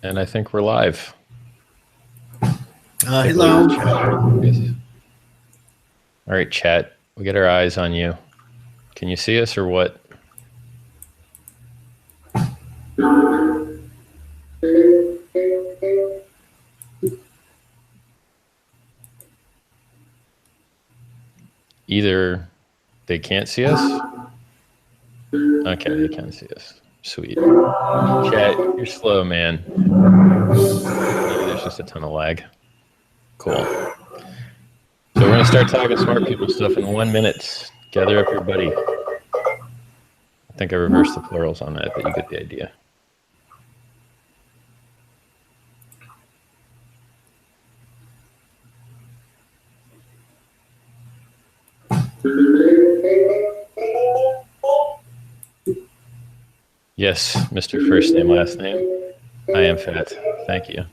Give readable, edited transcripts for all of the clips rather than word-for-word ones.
And I think we're live. Hello. All right, chat. We get our eyes on you. Can you see us or what? Either they can't see us. Okay, they can see us. Sweet. Chat, you're slow, man. Maybe there's just a ton of lag. Cool. So we're going to start talking smart people stuff in 1 minute. Gather up your buddy. I think I reversed the plurals on that, but you get the idea. Yes, Mr. First Name, Last Name. I am fat. Thank you.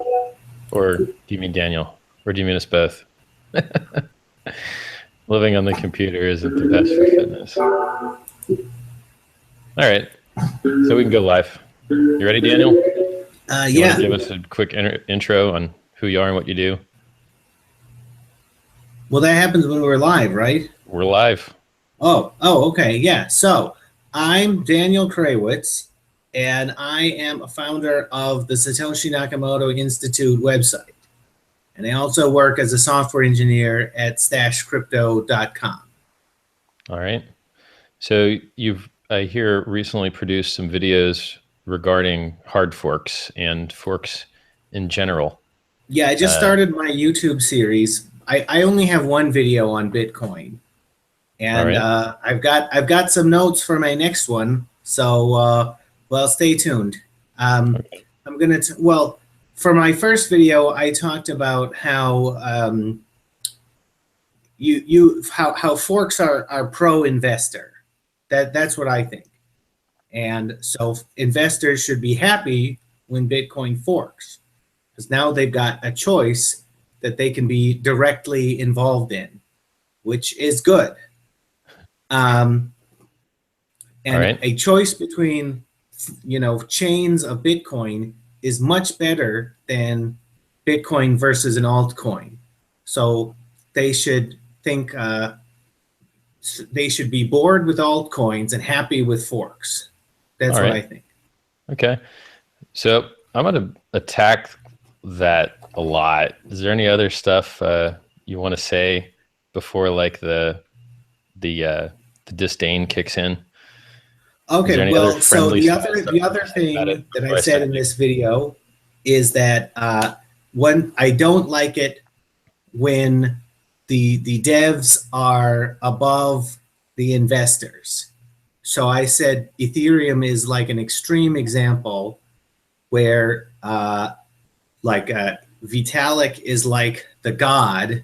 Or do you mean Daniel? Or do you mean us both? Living on the computer isn't the best for fitness. All right. So we can go live. You ready, Daniel? You want to give us a quick intro on who you are and what you do? Well, that happens when we're live, right? We're live. Oh, okay. Yeah. So I'm Daniel Krawisz, and I am a founder of the Satoshi Nakamoto Institute website. And I also work as a software engineer at stashcrypto.com. All right. So you've, I hear, recently produced some videos regarding hard forks and forks in general. Yeah, I just started my YouTube series. I only have one video on Bitcoin. And right. I've got some notes for my next one. So, well, stay tuned. Okay. I'm going to, well, for my first video, I talked about how how forks are pro-investor. That's what I think. And so investors should be happy when Bitcoin forks, because now they've got a choice that they can be directly involved in, which is good. And right. A choice between, chains of Bitcoin is much better than Bitcoin versus an altcoin. So they should think they should be bored with altcoins and happy with forks. That's what I think. Okay. So I'm going to attack that a lot. Is there any other stuff you want to say before like the disdain kicks in? Okay, well, so the other thing that I said in this video is that when I don't like it when the devs are above the investors. So I said Ethereum is like an extreme example where Vitalik is like the god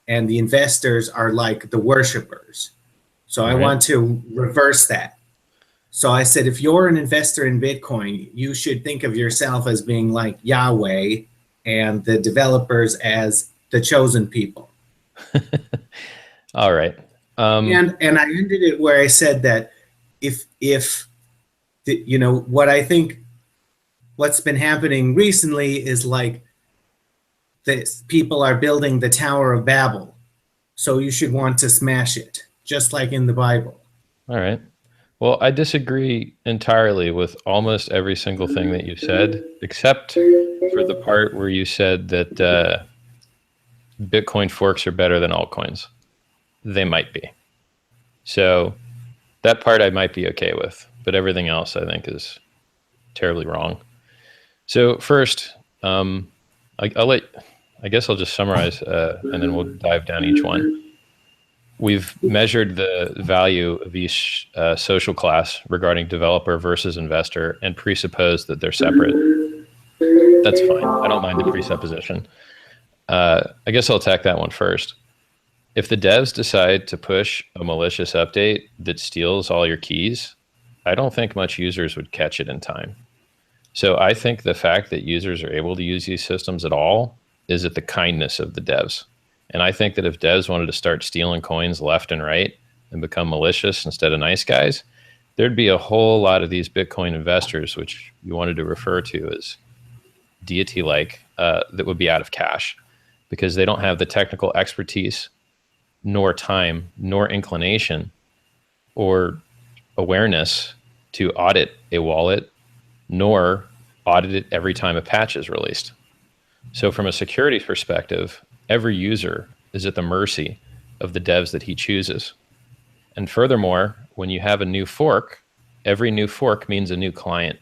and the investors are like the worshipers. So I want to reverse that. So I said, if you're an investor in Bitcoin, you should think of yourself as being like Yahweh and the developers as the chosen people. All right. And I ended it where I said that what I think what's been happening recently is like this, people are building the Tower of Babel. So you should want to smash it, just like in the Bible. All right. Well, I disagree entirely with almost every single thing that you said, except for the part where you said that Bitcoin forks are better than altcoins. They might be. So that part I might be okay with, but everything else I think is terribly wrong. So first, I guess I'll just summarize and then we'll dive down each one. We've measured the value of each social class regarding developer versus investor and presupposed that they're separate. That's fine. I don't mind the presupposition. I guess I'll attack that one first. If the devs decide to push a malicious update that steals all your keys, I don't think much users would catch it in time. So I think the fact that users are able to use these systems at all is at the kindness of the devs. And I think that if devs wanted to start stealing coins left and right and become malicious instead of nice guys, there'd be a whole lot of these Bitcoin investors, which you wanted to refer to as deity-like that would be out of cash, because they don't have the technical expertise, nor time, nor inclination, or awareness to audit a wallet, nor audit it every time a patch is released. So from a security perspective, every user is at the mercy of the devs that he chooses. And furthermore, when you have a new fork, every new fork means a new client.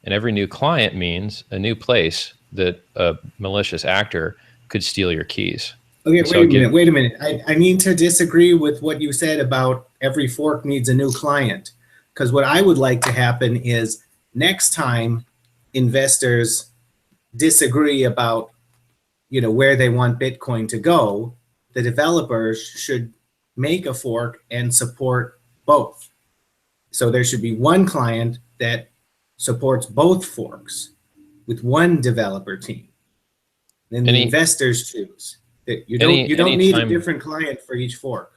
And every new client means a new place that a malicious actor could steal your keys. Okay, wait a minute. I need to disagree with what you said about every fork needs a new client. Because what I would like to happen is next time investors disagree about, you know, where they want Bitcoin to go, the developers should make a fork and support both. So there should be one client that supports both forks with one developer team. Then the investors choose. You don't need a different client for each fork.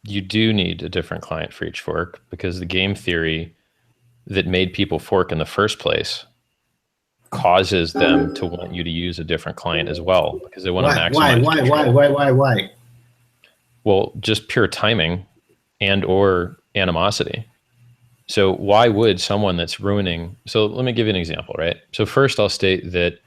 You do need a different client for each fork, because the game theory that made people fork in the first place causes them to want you to use a different client as well, because they want to maximize. Why? Well, just pure timing and or animosity. So why would someone that's ruining... So let me give you an example, right? So first I'll state that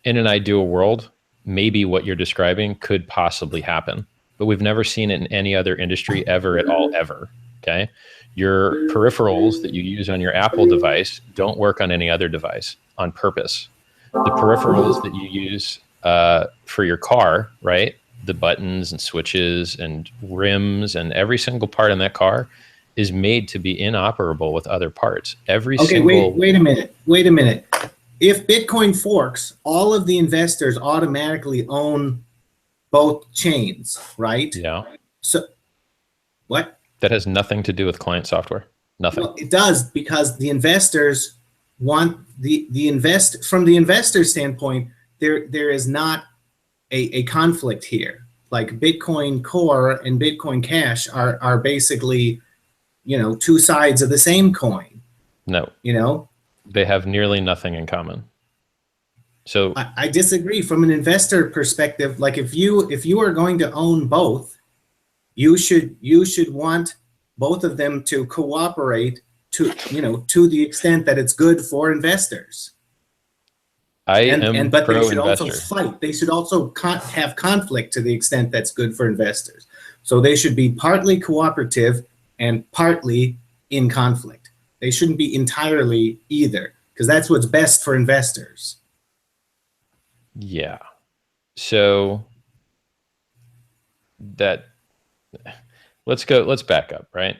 in an ideal world, maybe what you're describing could possibly happen, but we've never seen it in any other industry ever at all, ever, okay? Your peripherals that you use on your Apple device don't work on any other device on purpose. The peripherals that you use for your car, right? The buttons and switches and rims and every single part in that car is made to be inoperable with other parts. Wait a minute. If Bitcoin forks, all of the investors automatically own both chains, right? Yeah. So, what? That has nothing to do with client software. Nothing. Well, it does, because the investors want from the investor standpoint, there is not a conflict here. Like Bitcoin Core and Bitcoin Cash are basically, you know, two sides of the same coin. No. You know? They have nearly nothing in common. So I disagree from an investor perspective. Like if you are going to own both, you should want both of them to cooperate to the extent that it's good for investors. But they should also fight. They should also have conflict to the extent that's good for investors. So they should be partly cooperative and partly in conflict. They shouldn't be entirely either, because that's what's best for investors. Yeah. So let's back up, right?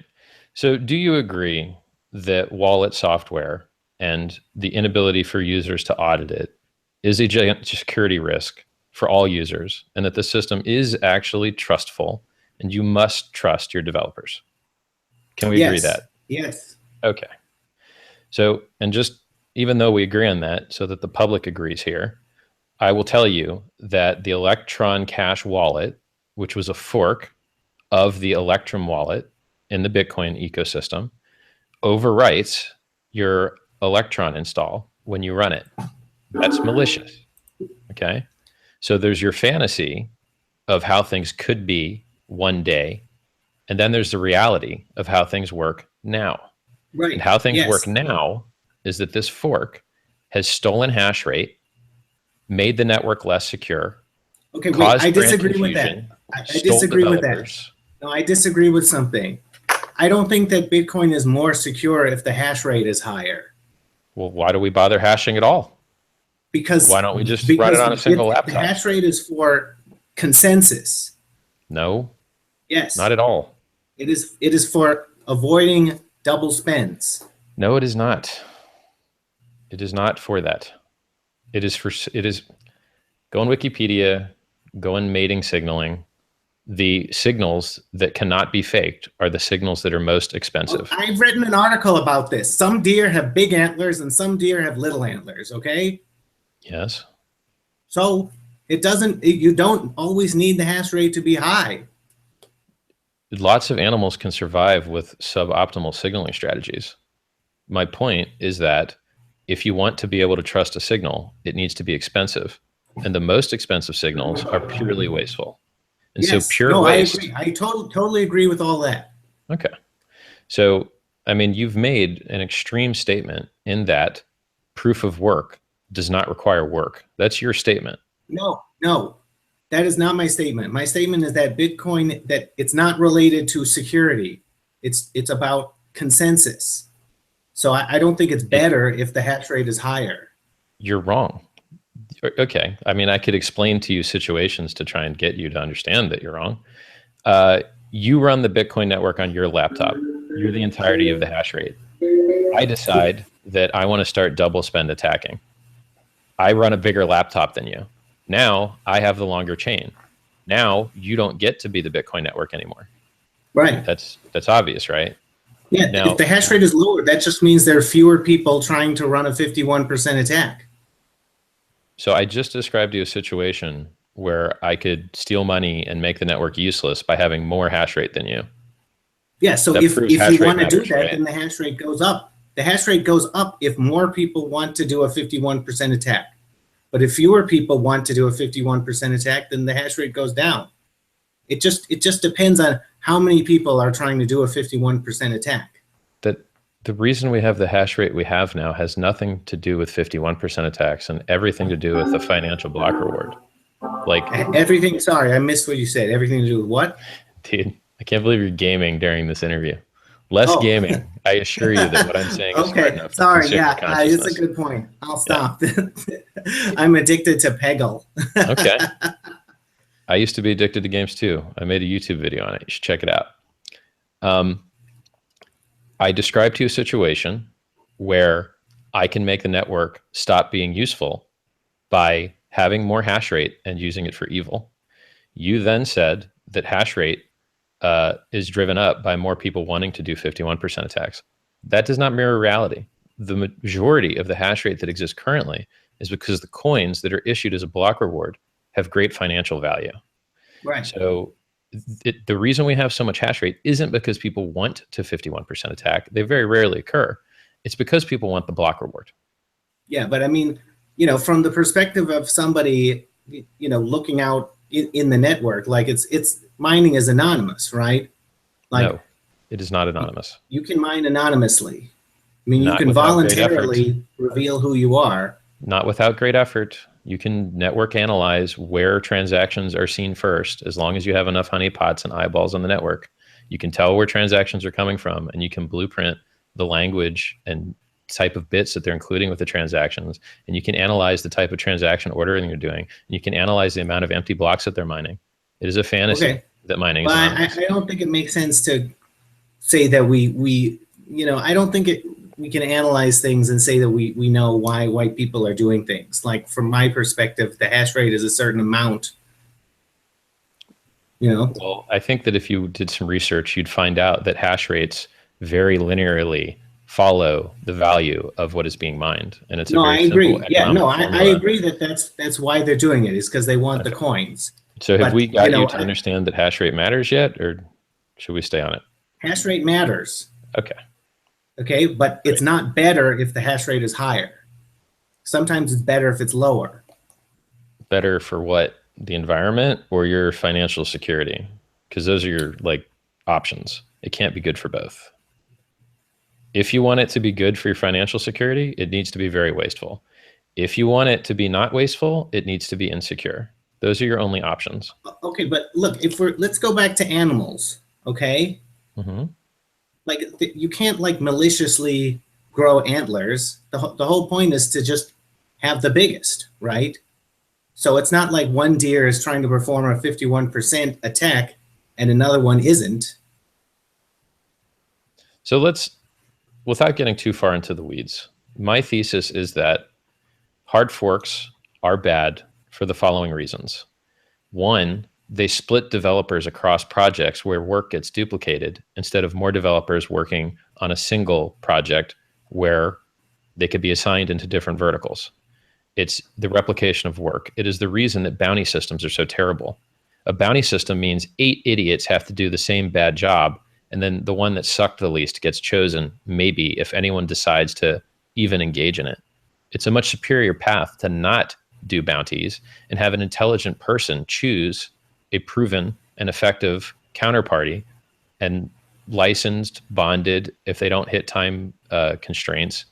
So do you agree that wallet software and the inability for users to audit it is a giant security risk for all users, and that the system is actually trustful and you must trust your developers? Can we agree that? Yes. Okay. So, and just even though we agree on that, so that the public agrees here, I will tell you that the Electron Cash wallet, which was a fork of the Electrum wallet in the Bitcoin ecosystem, overwrites your Electron install when you run it. That's malicious. Okay. So there's your fantasy of how things could be one day, and then there's the reality of how things work now. Right. And how things work now is that this fork has stolen hash rate, made the network less secure. Okay, wait, I disagree with that. I disagree with that. No, I disagree with something. I don't think that Bitcoin is more secure if the hash rate is higher. Well, why do we bother hashing at all? Because why don't we just run it on a single laptop? The hash rate is for consensus. No. Yes. Not at all. It is for avoiding double spends. No, it is not. It is not for that. It is go on Wikipedia, go on mating signaling. The signals that cannot be faked are the signals that are most expensive. Well, I've written an article about this. Some deer have big antlers and some deer have little antlers, okay? Yes. So you don't always need the hash rate to be high. Lots of animals can survive with suboptimal signaling strategies. My point is that if you want to be able to trust a signal, it needs to be expensive. And the most expensive signals are purely wasteful. And yes. so pure waste. I agree. I totally agree with all that. Okay. So, I mean, you've made an extreme statement in that proof of work does not require work. That's your statement. No, that is not my statement. My statement is that Bitcoin, that it's not related to security. It's about consensus. So I don't think it's better if the hash rate is higher. You're wrong. Okay. I mean, I could explain to you situations to try and get you to understand that you're wrong. You run the Bitcoin network on your laptop. You're the entirety of the hash rate. I decide that I want to start double spend attacking. I run a bigger laptop than you. Now I have the longer chain. Now you don't get to be the Bitcoin network anymore. Right. That's obvious, right? Yeah. Now, if the hash rate is lower, that just means there are fewer people trying to run a 51% attack. So I just described to you a situation where I could steal money and make the network useless by having more hash rate than you. Yeah, so if you want to do that, right? Then the hash rate goes up. The hash rate goes up if more people want to do a 51% attack. But if fewer people want to do a 51% attack, then the hash rate goes down. It just depends on how many people are trying to do a 51% attack. The reason we have the hash rate we have now has nothing to do with 51% attacks and everything to do with the financial block reward. Like everything. Sorry, I missed what you said. Everything to do with what? Dude, I can't believe you're gaming during this interview. Less gaming. I assure you that what I'm saying is smart enough. Sorry, yeah, it's a good point. I'll stop. Yeah. I'm addicted to Peggle. Okay. I used to be addicted to games too. I made a YouTube video on it. You should check it out. I described to you a situation where I can make the network stop being useful by having more hash rate and using it for evil. You then said that hash rate is driven up by more people wanting to do 51% attacks. That does not mirror reality. The majority of the hash rate that exists currently is because the coins that are issued as a block reward have great financial value. Right. So the reason we have so much hash rate isn't because people want to 51% attack. They very rarely occur. It's because people want the block reward. Yeah, but I mean, from the perspective of somebody, looking out in the network, like it's mining is anonymous, right? Like, no, it is not anonymous. You can mine anonymously. I mean, you can voluntarily reveal who you are. Not without great effort. You can network analyze where transactions are seen first. As long as you have enough honeypots and eyeballs on the network, you can tell where transactions are coming from, and you can blueprint the language and type of bits that they're including with the transactions. And you can analyze the type of transaction ordering you're doing. And you can analyze the amount of empty blocks that they're mining. It is a fantasy that mining is anonymous. I don't think it makes sense to say that I don't think we can analyze things and say that we know why white people are doing things. Like, from my perspective, the hash rate is a certain amount. Well, I think that if you did some research, you'd find out that hash rates very linearly follow the value of what is being mined, and it's I agree. Yeah, I agree that that's why they're doing it, is because they want the coins. So have we got you to understand that hash rate matters yet, or should we stay on it? Hash rate matters. Okay, but it's not better if the hash rate is higher. Sometimes it's better if it's lower. Better for what? The environment or your financial security? Because those are your options. It can't be good for both. If you want it to be good for your financial security, it needs to be very wasteful. If you want it to be not wasteful, it needs to be insecure. Those are your only options. Okay, but look, let's go back to animals, okay? Mm-hmm. You can't maliciously grow antlers. The whole point is to just have the biggest, right? So it's not like one deer is trying to perform a 51% attack and another one isn't. So without getting too far into the weeds, my thesis is that hard forks are bad for the following reasons. One, they split developers across projects where work gets duplicated instead of more developers working on a single project where they could be assigned into different verticals. It's the replication of work. It is the reason that bounty systems are so terrible. A bounty system means 8 idiots have to do the same bad job, and then the one that sucked the least gets chosen, maybe, if anyone decides to even engage in it. It's a much superior path to not do bounties and have an intelligent person choose a proven and effective counterparty and licensed, bonded. If they don't hit time constraints,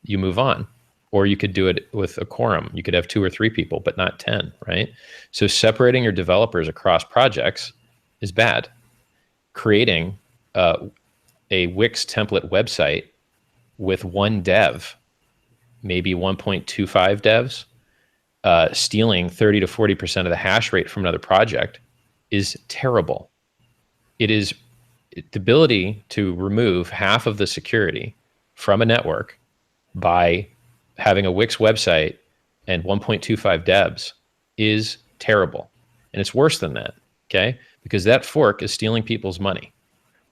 you move on. Or you could do it with a quorum. You could have 2 or 3 people, but not 10, right? So separating your developers across projects is bad. Creating a Wix template website with 1 dev, maybe 1.25 devs, stealing 30 to 40% of the hash rate from another project is terrible. It is the ability to remove half of the security from a network by having a Wix website and 1.25 devs is terrible. And it's worse than that, okay? Because that fork is stealing people's money.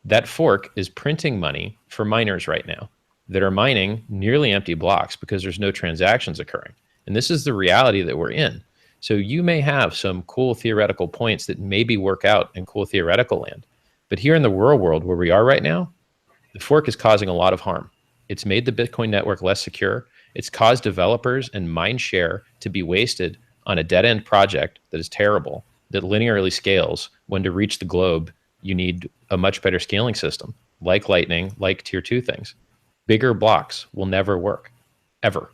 That fork is printing money for miners right now that are mining nearly empty blocks because there's no transactions occurring. And this is the reality that we're in. So you may have some cool theoretical points that maybe work out in cool theoretical land. But here in the real world where we are right now, the fork is causing a lot of harm. It's made the Bitcoin network less secure. It's caused developers and mind share to be wasted on a dead-end project that is terrible, that linearly scales when to reach the globe, you need a much better scaling system, like Lightning, like tier 2 things. Bigger blocks will never work, ever.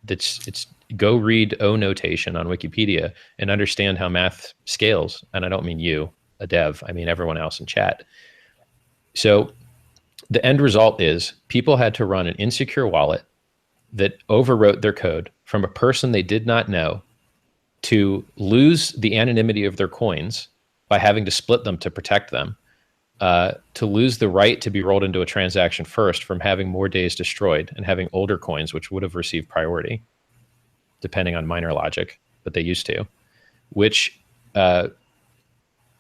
It's go read O notation on Wikipedia and understand how math scales. And I don't mean you, a dev, I mean everyone else in chat. So the end result is people had to run an insecure wallet that overwrote their code from a person they did not know, to lose the anonymity of their coins by having to split them to protect them, to lose the right to be rolled into a transaction first from having more days destroyed and having older coins, which would have received priority, depending on miner logic, but they used to, which, so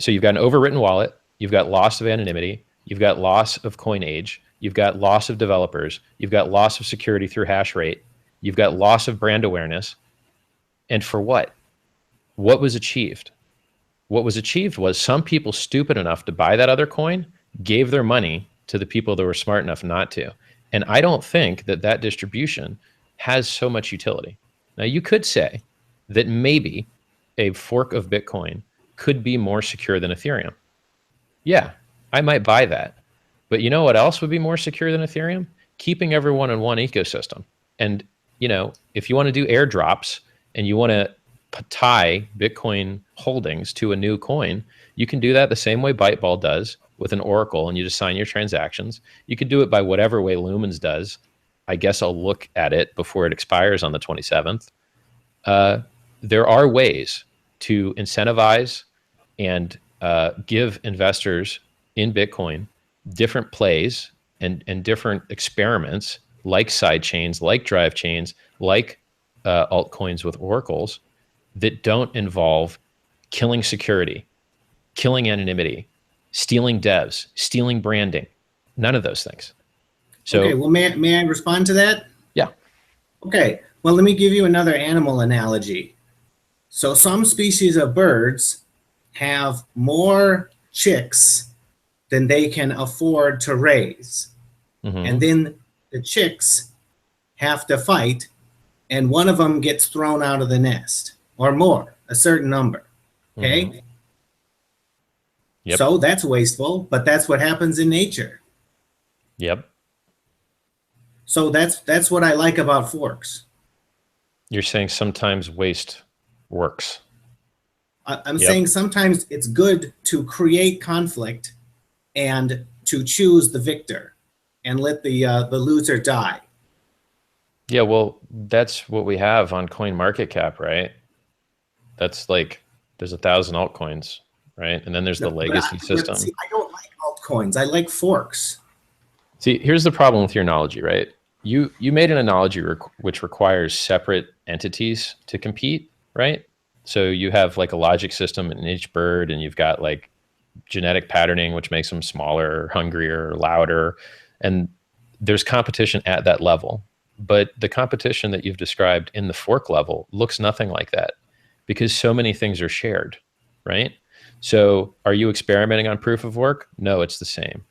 you've got an overwritten wallet, you've got loss of anonymity, you've got loss of coin age, you've got loss of developers, you've got loss of security through hash rate, you've got loss of brand awareness. And for what? What was achieved? What was achieved was some people stupid enough to buy that other coin gave their money to the people that were smart enough not to. And I don't think that that distribution has so much utility. Now, you could say that maybe a fork of Bitcoin could be more secure than Ethereum. Yeah, I might buy that. But you know what else would be more secure than Ethereum? Keeping everyone in one ecosystem. And, you know, if you want to do airdrops and you want to tie Bitcoin holdings to a new coin, you can do that the same way Byteball does with an Oracle, and you just sign your transactions. You could do it by whatever way Lumens does. I guess I'll look at it before it expires on the 27th. There are ways to incentivize and give investors in Bitcoin different plays and different experiments, like side chains, like drive chains, like altcoins with oracles, that don't involve killing security, killing anonymity, stealing devs, stealing branding, none of those things. So, okay, well, may I respond to that? Yeah. Okay, well, let me give you another animal analogy. So some species of birds have more chicks than they can afford to raise. Mm-hmm. And then the chicks have to fight, and one of them gets thrown out of the nest, or more, a certain number, okay? Mm-hmm. Yep. So that's wasteful, but that's what happens in nature. Yep. So that's what I like about forks. You're saying sometimes waste works. I'm saying sometimes it's good to create conflict and to choose the victor and let the loser die. Yeah, well, that's what we have on CoinMarketCap, right? That's like, there's 1,000 altcoins, right? And then there's the legacy system. See, I don't like altcoins. I like forks. See, here's the problem with your analogy, right? You made an analogy which requires separate entities to compete, right? So you have like a logic system in each bird, and you've got like genetic patterning, which makes them smaller, hungrier, louder. And there's competition at that level. But the competition that you've described in the fork level looks nothing like that, because so many things are shared, right? So are you experimenting on proof of work? No, it's the same.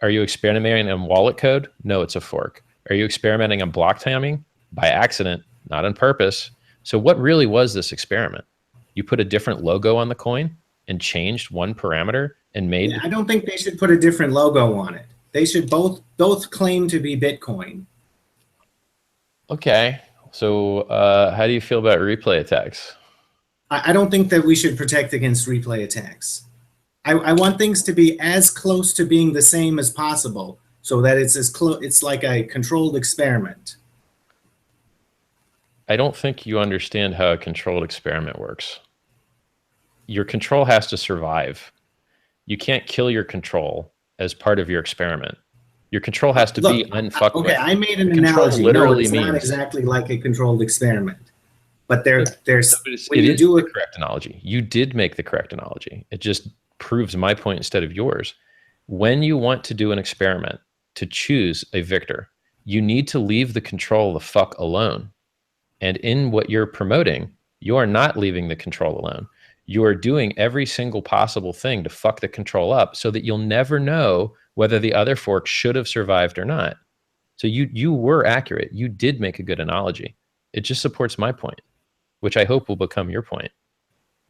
Are you experimenting on wallet code? No, it's a fork. Are you experimenting on block timing? By accident, not on purpose. So what really was this experiment? You put a different logo on the coin and changed one parameter and made... Yeah, I don't think they should put a different logo on it. They should both claim to be Bitcoin. Okay. So how do you feel about replay attacks? I don't think that we should protect against replay attacks. I want things to be as close to being the same as possible, so that it's as close. It's like a controlled experiment. I don't think you understand how a controlled experiment works. Your control has to survive. You can't kill your control as part of your experiment. Your control has to be unfucked with. Okay, I made an analogy. No, it's not exactly like a controlled experiment. But there's when you do the correct analogy. You did make the correct analogy. It just proves my point instead of yours. When you want to do an experiment to choose a victor, you need to leave the control the fuck alone. And in what you're promoting, you are not leaving the control alone. You are doing every single possible thing to fuck the control up so that you'll never know whether the other fork should have survived or not. So you were accurate. You did make a good analogy. It just supports my point, which I hope will become your point.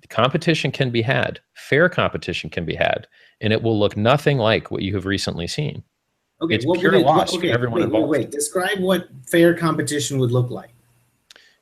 The competition can be had. Fair competition can be had. And it will look nothing like what you have recently seen. Okay, it's pure loss for everyone involved. Wait. Describe what fair competition would look like.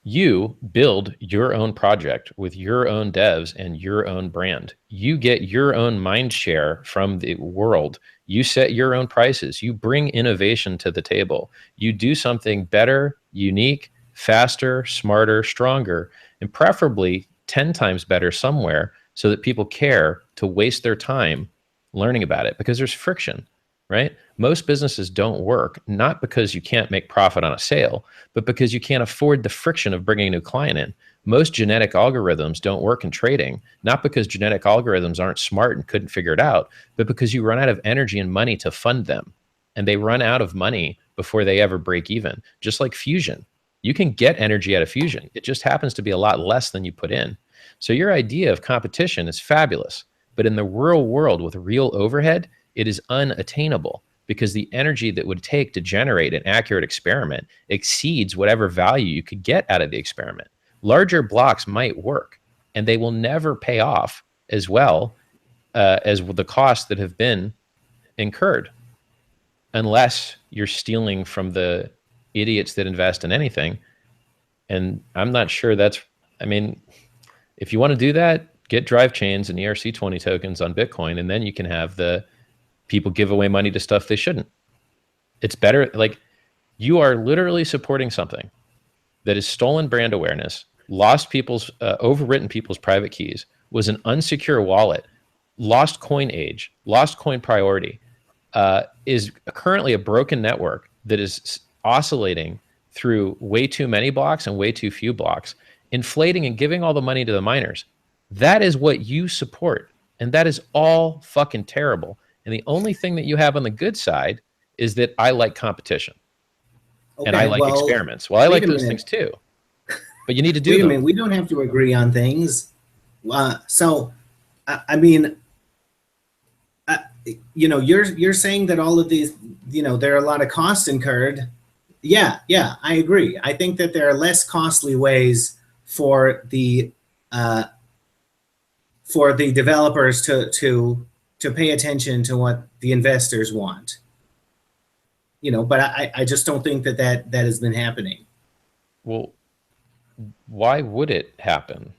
You build your own project with your own devs and your own brand. You get your own mind share from the world. You set your own prices. You bring innovation to the table. You do something better, unique, faster, smarter, stronger, and preferably 10 times better somewhere so that people care to waste their time learning about it, because there's friction, right? Most businesses don't work, not because you can't make profit on a sale, but because you can't afford the friction of bringing a new client in. Most genetic algorithms don't work in trading, not because genetic algorithms aren't smart and couldn't figure it out, but because you run out of energy and money to fund them. And they run out of money before they ever break even, just like fusion. You can get energy out of fusion. It just happens to be a lot less than you put in. So your idea of competition is fabulous, but in the real world with real overhead, it is unattainable because the energy that would take to generate an accurate experiment exceeds whatever value you could get out of the experiment. Larger blocks might work, and they will never pay off as well as the costs that have been incurred, unless you're stealing from the idiots that invest in anything. And I'm not sure that's, I mean, if you want to do that, get drive chains and ERC20 tokens on Bitcoin, and then you can have the people give away money to stuff they shouldn't. It's better. Like, you are literally supporting something that is stolen brand awareness, lost people's, overwritten people's private keys, was an unsecure wallet, lost coin age, lost coin priority, is currently a broken network that is oscillating through way too many blocks and way too few blocks, inflating and giving all the money to the miners. That is what you support. And that is all fucking terrible. And the only thing that you have on the good side is that I like competition. Okay, and I like experiments. Well, I like those things too. But you need to do them. Wait a minute. We don't have to agree on things. So, I mean, you know, you're saying that all of these, you know, there are a lot of costs incurred. Yeah, I agree. I think that there are less costly ways for the developers to pay attention to what the investors want. You know, but I just don't think that has been happening. Well, why would it happen?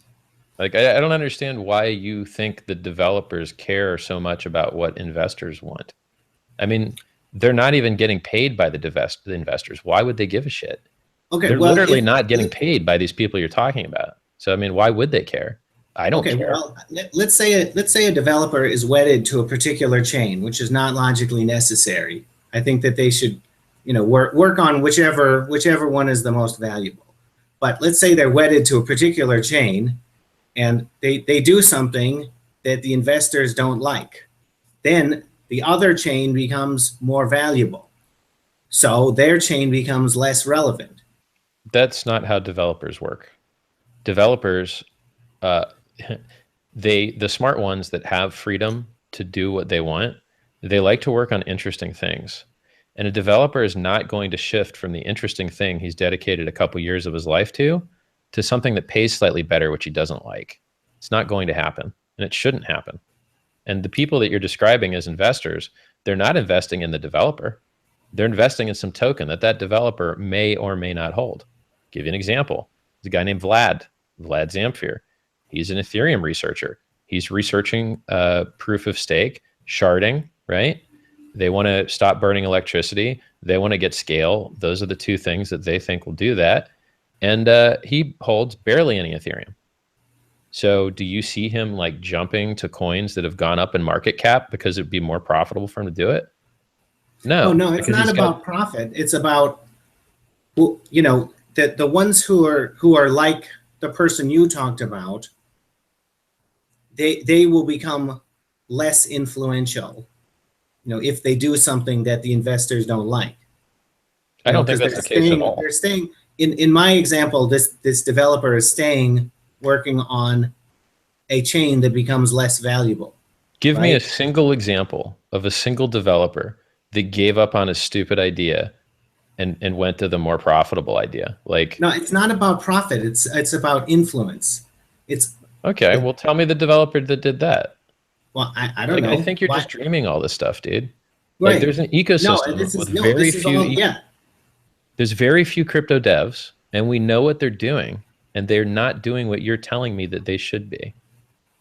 Like, I don't understand why you think the developers care so much about what investors want. I mean, they're not even getting paid by the investors. Why would they give a shit? Okay, they're literally not getting paid by these people you're talking about. So, I mean, why would they care? I don't care. Well, let's say a developer is wedded to a particular chain, which is not logically necessary. I think that they should, you know, work on whichever one is the most valuable. But let's say they're wedded to a particular chain, and they do something that the investors don't like. Then the other chain becomes more valuable. So their chain becomes less relevant. That's not how developers work. Developers, the smart ones that have freedom to do what they want, they like to work on interesting things. And a developer is not going to shift from the interesting thing he's dedicated a couple years of his life to something that pays slightly better, which he doesn't like. It's not going to happen, and it shouldn't happen. And the people that you're describing as investors, they're not investing in the developer. They're investing in some token that developer may or may not hold. I'll give you an example. There's a guy named Vlad Zamfir. He's an Ethereum researcher. He's researching proof of stake, sharding, right? They want to stop burning electricity. They want to get scale. Those are the two things that they think will do that. And he holds barely any Ethereum. So do you see him like jumping to coins that have gone up in market cap because it'd be more profitable for him to do it? No. Oh, no, it's not about profit. It's about, you know, the ones who are like the person you talked about, they will become less influential, you know, if they do something that the investors don't like. I don't think that's the case at all. They're staying, in my example, this developer is staying working on a chain that becomes less valuable. Give me a single example of a single developer that gave up on his stupid idea and went to the more profitable idea. Like, no, it's not about profit. It's about influence. It's okay. Well, tell me the developer that did that. Well, I don't know. I think you're just dreaming all this stuff, dude. Right. Like, there's an ecosystem with very few. There's very few crypto devs, and we know what they're doing, and they're not doing what you're telling me that they should be.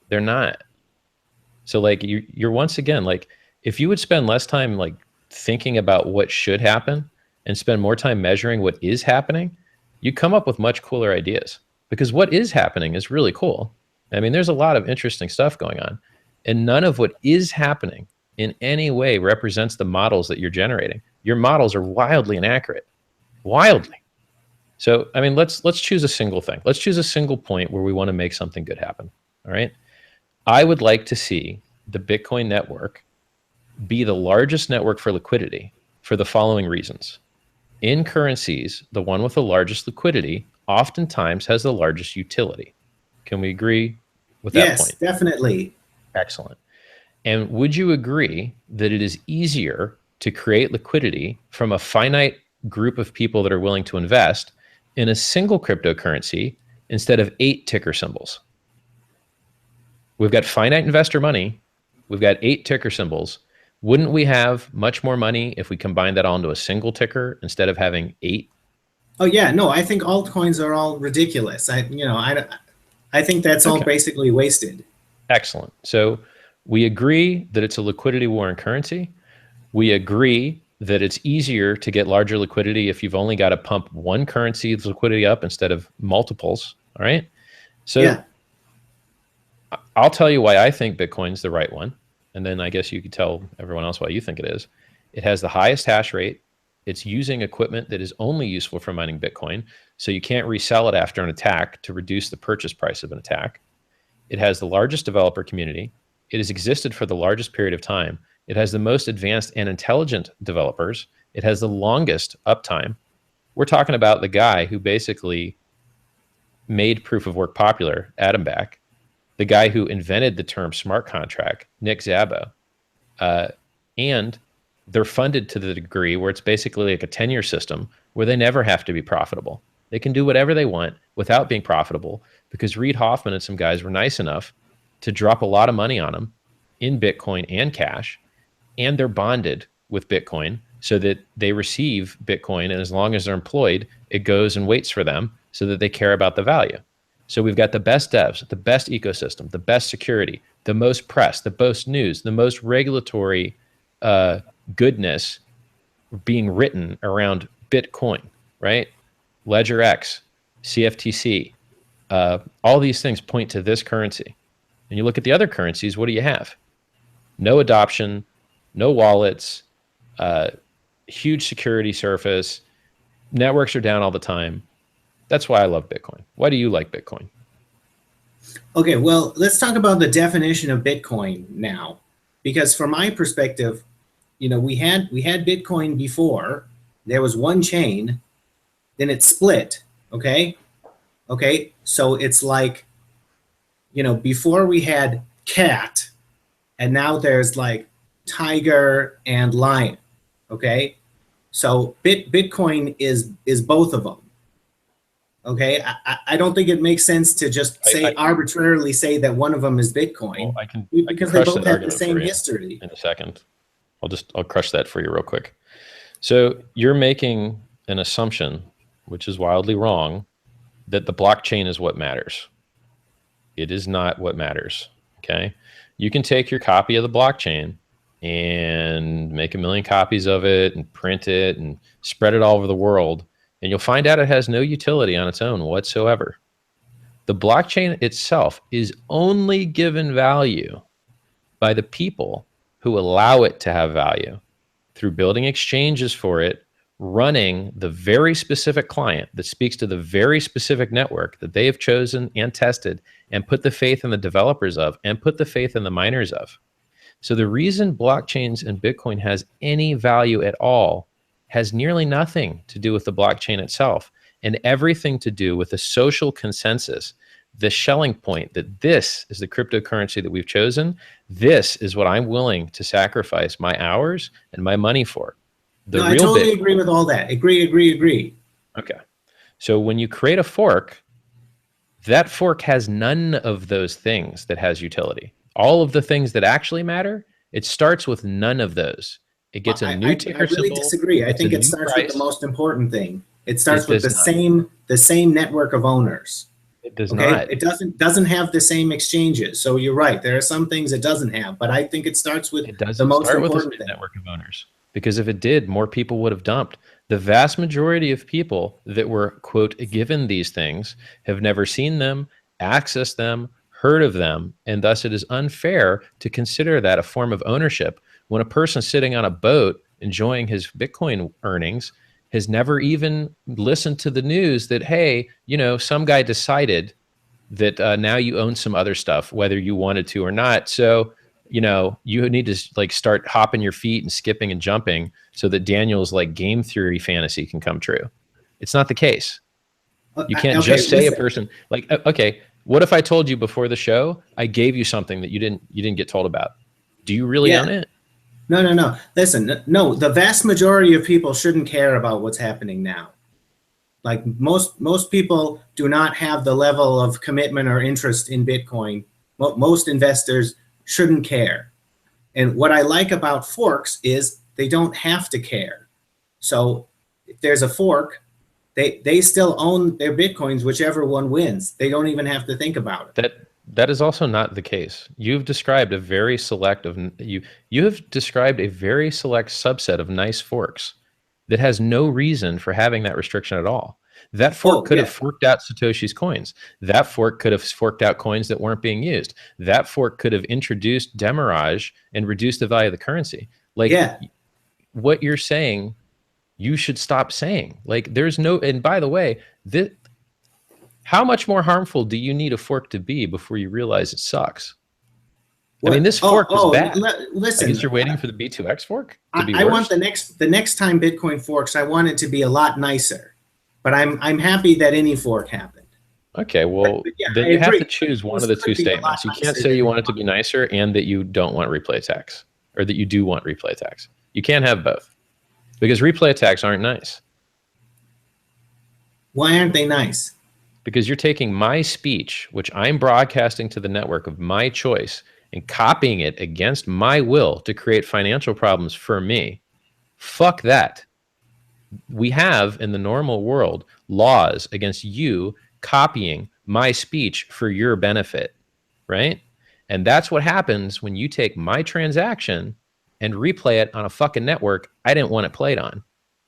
They're not. So like you're once again, like, if you would spend less time like thinking about what should happen and spend more time measuring what is happening, you come up with much cooler ideas, because what is happening is really cool. I mean, there's a lot of interesting stuff going on, and none of what is happening in any way represents the models that you're generating. Your models are wildly inaccurate, wildly. So, I mean, let's choose a single thing. Let's choose a single point where we want to make something good happen. All right. I would like to see the Bitcoin network be the largest network for liquidity for the following reasons. In currencies, the one with the largest liquidity oftentimes has the largest utility. Can we agree with that point? Yes, definitely. Excellent. And would you agree that it is easier to create liquidity from a finite group of people that are willing to invest in a single cryptocurrency instead of 8 ticker symbols? We've got finite investor money. We've got 8 ticker symbols. Wouldn't we have much more money if we combined that all into a single ticker instead of having 8? Oh yeah, no, I think altcoins are all ridiculous. I think that's all basically wasted. Excellent. So we agree that it's a liquidity war in currency. We agree that it's easier to get larger liquidity if you've only got to pump one currency's liquidity up instead of multiples. All right. So yeah. I'll tell you why I think Bitcoin's the right one. And then I guess you could tell everyone else why you think it is. It has the highest hash rate. It's using equipment that is only useful for mining Bitcoin. So you can't resell it after an attack to reduce the purchase price of an attack. It has the largest developer community. It has existed for the largest period of time. It has the most advanced and intelligent developers. It has the longest uptime. We're talking about the guy who basically made proof of work popular, Adam Back, the guy who invented the term smart contract, Nick Szabo. And they're funded to the degree where it's basically like a 10-year system where they never have to be profitable. They can do whatever they want without being profitable, because Reid Hoffman and some guys were nice enough to drop a lot of money on them in Bitcoin and cash, and they're bonded with Bitcoin so that they receive Bitcoin, and as long as they're employed, it goes and waits for them so that they care about the value. So we've got the best devs, the best ecosystem, the best security, the most press, the most news, the most regulatory goodness being written around Bitcoin, right? Ledger X, CFTC, all these things point to this currency. And you look at the other currencies, what do you have? No adoption, no wallets, huge security surface, networks are down all the time. That's why I love Bitcoin. Why do you like Bitcoin? Okay, well, let's talk about the definition of Bitcoin now, because from my perspective, you know, we had Bitcoin before. There was one chain, then it split. Okay, so it's like, you know, before we had cat, and now there's like tiger and lion. Okay, So Bitcoin is both of them. Okay, I don't think it makes sense to just say arbitrarily say that one of them is Bitcoin, well, because they both have the same history. In a second, I'll crush that for you real quick. So you're making an assumption, which is wildly wrong, that the blockchain is what matters. It is not what matters. Okay, you can take your copy of the blockchain and make 1 million copies of it and print it and spread it all over the world, and you'll find out it has no utility on its own whatsoever. The blockchain itself is only given value by the people who allow it to have value through building exchanges for it, running the very specific client that speaks to the very specific network that they have chosen and tested and put the faith in the developers of and put the faith in the miners of. So the reason blockchains and Bitcoin has any value at all has nearly nothing to do with the blockchain itself and everything to do with the social consensus, the shelling point that this is the cryptocurrency that we've chosen. This is what I'm willing to sacrifice my hours and my money for. I totally agree with all that. Agree. Okay. So when you create a fork, that fork has none of those things that has utility. All of the things that actually matter, it starts with none of those. It gets a new ticker symbol. I really disagree. I think it starts with the most important thing. It starts with the same network of owners. It does not. It doesn't have the same exchanges. So you're right. There are some things it doesn't have, but I think it starts with the most important thing. Network of owners. Because if it did, more people would have dumped. The vast majority of people that were, quote, given these things have never seen them, accessed them, heard of them, and thus it is unfair to consider that a form of ownership when a person sitting on a boat enjoying his Bitcoin earnings has never even listened to the news that, hey, you know, some guy decided that now you own some other stuff, whether you wanted to or not. So, you know, you need to like start hopping your feet and skipping and jumping so that Daniel's like game theory fantasy can come true. It's not the case. You can't just say a person like, okay, what if I told you before the show, I gave you something that you didn't get told about? Do you really own it? No. Listen, no, the vast majority of people shouldn't care about what's happening now. Like most people do not have the level of commitment or interest in Bitcoin. Most investors shouldn't care. And what I like about forks is they don't have to care. So if there's a fork, they still own their Bitcoins, whichever one wins. They don't even have to think about it. That is also not the case. You've described a very select subset of nice forks that has no reason for having that restriction at all. That fork could have forked out Satoshi's coins. That fork could have forked out coins that weren't being used. That fork could have introduced demurrage and reduced the value of the currency. Like what you're saying, you should stop saying. Like there's no, and by the way, how much more harmful do you need a fork to be before you realize it sucks? What? I mean, this fork was bad. Listen, I guess you're waiting for the B2X fork to be worse. I want the next time Bitcoin forks, I want it to be a lot nicer. But I'm happy that any fork happened. Okay, well, then you have to choose one of the two statements. You can't say you want it to be nicer and that you don't want replay attacks, or that you do want replay attacks. You can't have both, because replay attacks aren't nice. Why aren't they nice? Because you're taking my speech, which I'm broadcasting to the network of my choice, and copying it against my will to create financial problems for me. Fuck that. We have in the normal world laws against you copying my speech for your benefit, right? And that's what happens when you take my transaction and replay it on a fucking network I didn't want it played on,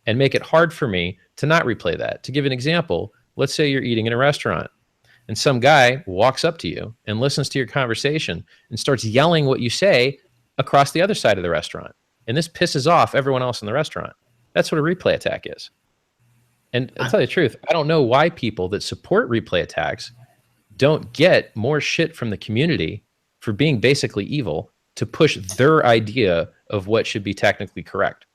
and make it hard for me to not replay that. To give an example, let's say you're eating in a restaurant and some guy walks up to you and listens to your conversation and starts yelling what you say across the other side of the restaurant. And this pisses off everyone else in the restaurant. That's what a replay attack is. And I'll tell you the truth, I don't know why people that support replay attacks don't get more shit from the community for being basically evil to push their idea of what should be technically correct.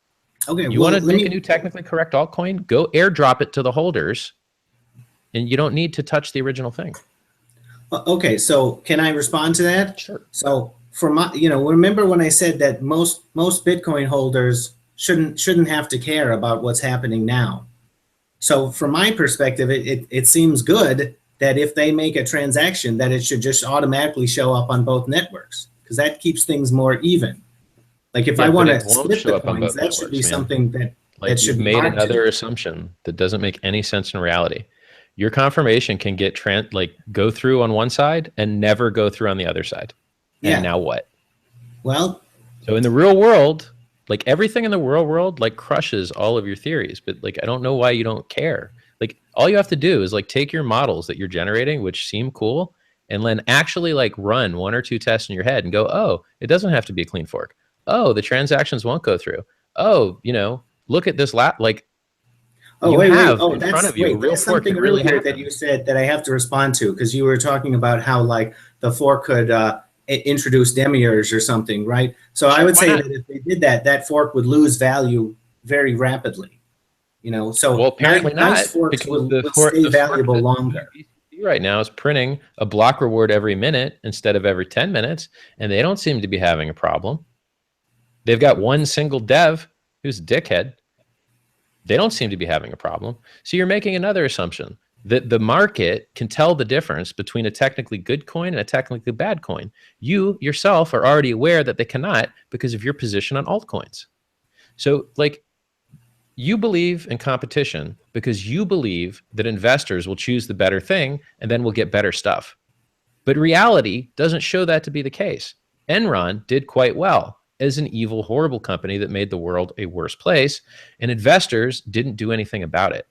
Okay, you want to make a new technically correct altcoin? Go airdrop it to the holders, and you don't need to touch the original thing. Okay, so can I respond to that? Sure. So for my, remember when I said that most Bitcoin holders shouldn't have to care about what's happening now. So from my perspective, it seems good that if they make a transaction, that it should just automatically show up on both networks, because that keeps things more even. Like if I want to split the coins, that should be something that like you've made another assumption that doesn't make any sense in reality. Your confirmation can get go through on one side and never go through on the other side. And now what? Well, so in the real world, like everything in the real world, like crushes all of your theories, but like, I don't know why you don't care. Like all you have to do is like take your models that you're generating, which seem cool, and then actually like run 1 or 2 tests in your head and go, oh, it doesn't have to be a clean fork. Oh, the transactions won't go through. Oh, you know, look at this like, oh, wait. Oh, in front of you, there's something earlier that you said that I have to respond to, because you were talking about how like the fork could introduce demiurge or something, right? So I would say that if they did that, that fork would lose value very rapidly. You know, so well, apparently nice forks would stay valuable longer. Right now is printing a block reward every minute instead of every 10 minutes, and they don't seem to be having a problem. They've got one single dev who's a dickhead. They don't seem to be having a problem. So you're making another assumption that the market can tell the difference between a technically good coin and a technically bad coin. You yourself are already aware that they cannot because of your position on altcoins. So like, you believe in competition because you believe that investors will choose the better thing and then we'll get better stuff. But reality doesn't show that to be the case. Enron did quite well as an evil, horrible company that made the world a worse place, and investors didn't do anything about it.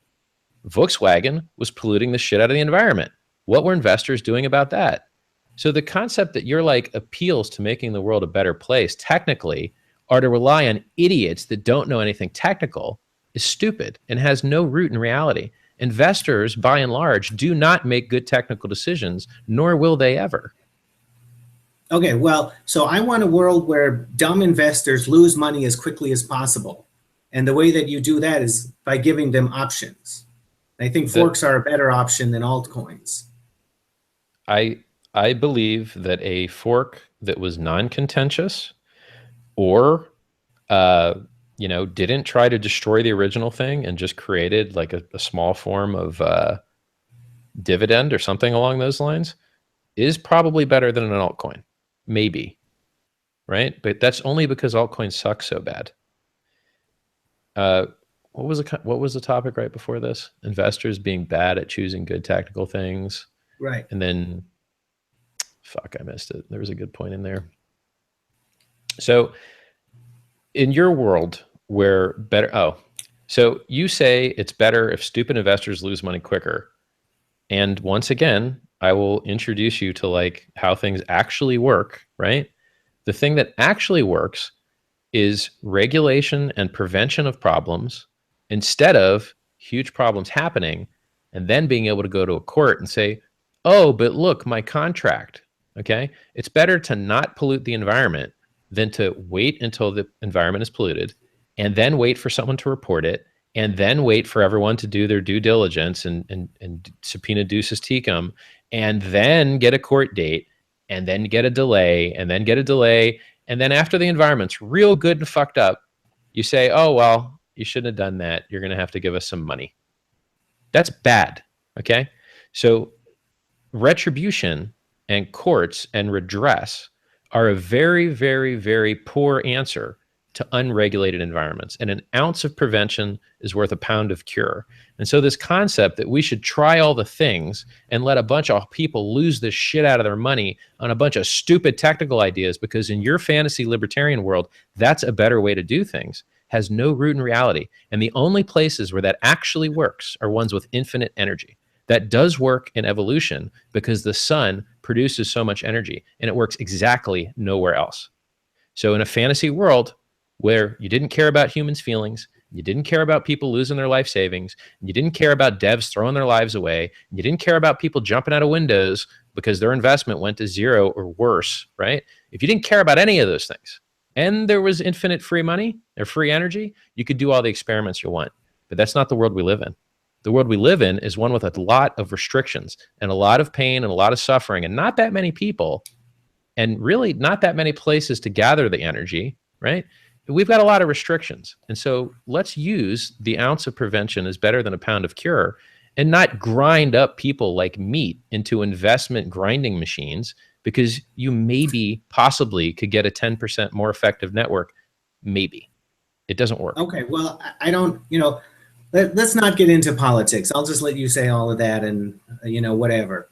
Volkswagen was polluting the shit out of the environment. What were investors doing about that? So the concept that you're like appeals to making the world a better place technically are to rely on idiots that don't know anything technical is stupid and has no root in reality. Investors, by and large, do not make good technical decisions, nor will they ever. Okay, well, so I want a world where dumb investors lose money as quickly as possible. And the way that you do that is by giving them options. I think forks are a better option than altcoins. I believe that a fork that was non-contentious or you know, didn't try to destroy the original thing and just created like a small form of dividend or something along those lines is probably better than an altcoin. Maybe. Right? But that's only because altcoins suck so bad. What was the topic right before this? Investors being bad at choosing good technical things. Right. And then, fuck, I missed it. There was a good point in there. So in your world where so you say it's better if stupid investors lose money quicker. And once again, I will introduce you to like how things actually work, right? The thing that actually works is regulation and prevention of problems instead of huge problems happening and then being able to go to a court and say, oh, but look, my contract, okay? It's better to not pollute the environment than to wait until the environment is polluted and then wait for someone to report it and then wait for everyone to do their due diligence and subpoena ducis tecum and then get a court date and then get a delay and then get a delay. And then after the environment's real good and fucked up, you say, oh, well, you shouldn't have done that. You're going to have to give us some money. That's bad, okay? So retribution and courts and redress are a very, very, very poor answer to unregulated environments. And an ounce of prevention is worth a pound of cure. And so this concept that we should try all the things and let a bunch of people lose the shit out of their money on a bunch of stupid technical ideas because in your fantasy libertarian world, that's a better way to do things, has no root in reality. And the only places where that actually works are ones with infinite energy. That does work in evolution because the sun produces so much energy and it works exactly nowhere else. So in a fantasy world where you didn't care about humans' feelings, you didn't care about people losing their life savings, you didn't care about devs throwing their lives away, you didn't care about people jumping out of windows because their investment went to zero or worse, right? If you didn't care about any of those things and there was infinite free money or free energy, you could do all the experiments you want. But that's not the world we live in. The world we live in is one with a lot of restrictions and a lot of pain and a lot of suffering and not that many people and really not that many places to gather the energy, right? we've got a lot of restrictions. And so let's use the ounce of prevention is better than a pound of cure, and not grind up people like meat into investment grinding machines, because you maybe possibly could get a 10% more effective network. Maybe. It doesn't work. Okay, well, I don't, let's not get into politics. I'll just let you say all of that and, whatever.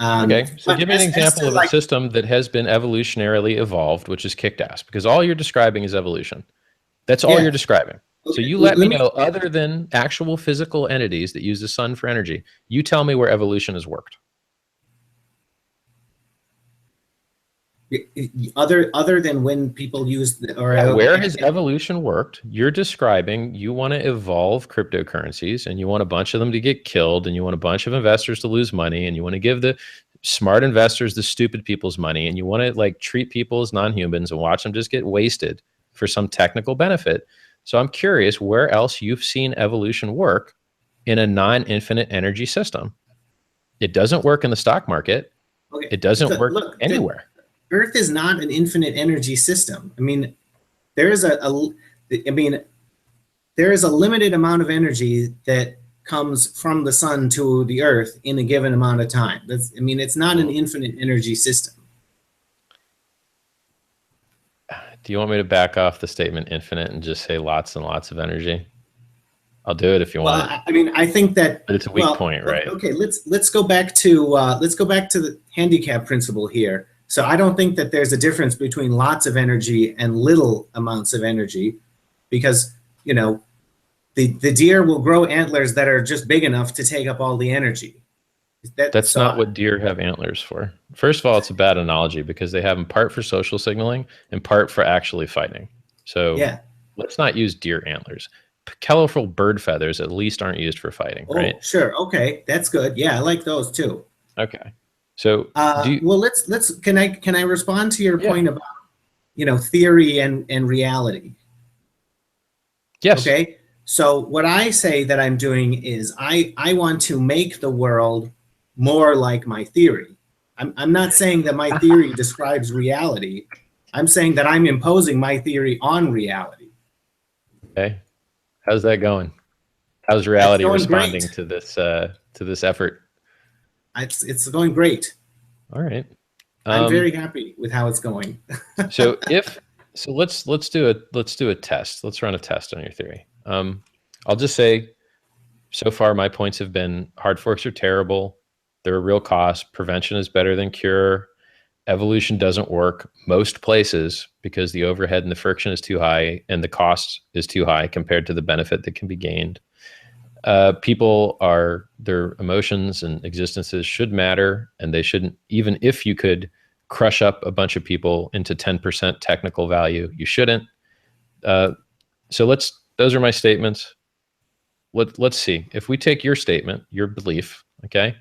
Okay, so give me an example of a system that has been evolutionarily evolved, which is kicked ass, because all you're describing is evolution. That's all you're describing. Okay. So you let me know, other than actual physical entities that use the sun for energy, you tell me where evolution has worked. Other than when people use where has evolution worked? You're describing you want to evolve cryptocurrencies, and you want a bunch of them to get killed, and you want a bunch of investors to lose money, and you want to give the smart investors the stupid people's money, and you want to like treat people as non-humans and watch them just get wasted for some technical benefit. So I'm curious where else you've seen evolution work in a non-infinite energy system. It doesn't work in the stock market. Okay. It doesn't work anywhere. Earth is not an infinite energy system. I mean, there is a limited amount of energy that comes from the sun to the earth in a given amount of time. It's not an infinite energy system. Do you want me to back off the statement infinite and just say lots and lots of energy? I'll do it if you want. I think that. But it's a weak point, right? Okay, let's go back to the handicap principle here. So I don't think that there's a difference between lots of energy and little amounts of energy, because the deer will grow antlers that are just big enough to take up all the energy. That's not what deer have antlers for. First of all, it's a bad analogy, because they have them part for social signaling and part for actually fighting. So yeah, let's not use deer antlers. Colorful bird feathers at least aren't used for fighting, right? Oh, sure. Okay, that's good. Yeah, I like those too. Okay. So well, let's can I respond to your point about theory and reality? Yes. Okay. So what I say that I'm doing is I want to make the world more like my theory. I'm not saying that my theory describes reality. I'm saying that I'm imposing my theory on reality. Okay. How's that going? How's reality responding to this effort? It's going great. All right. I'm very happy with how it's going. so let's do a test. Let's run a test on your theory. I'll just say, so far my points have been hard forks are terrible. They're a real cost. Prevention is better than cure. Evolution doesn't work most places because the overhead and the friction is too high, and the cost is too high compared to the benefit that can be gained. People their emotions and existences should matter, and they shouldn't, even if you could crush up a bunch of people into 10% technical value, you shouldn't. So those are my statements. Let's see. If we take your statement, your belief, okay,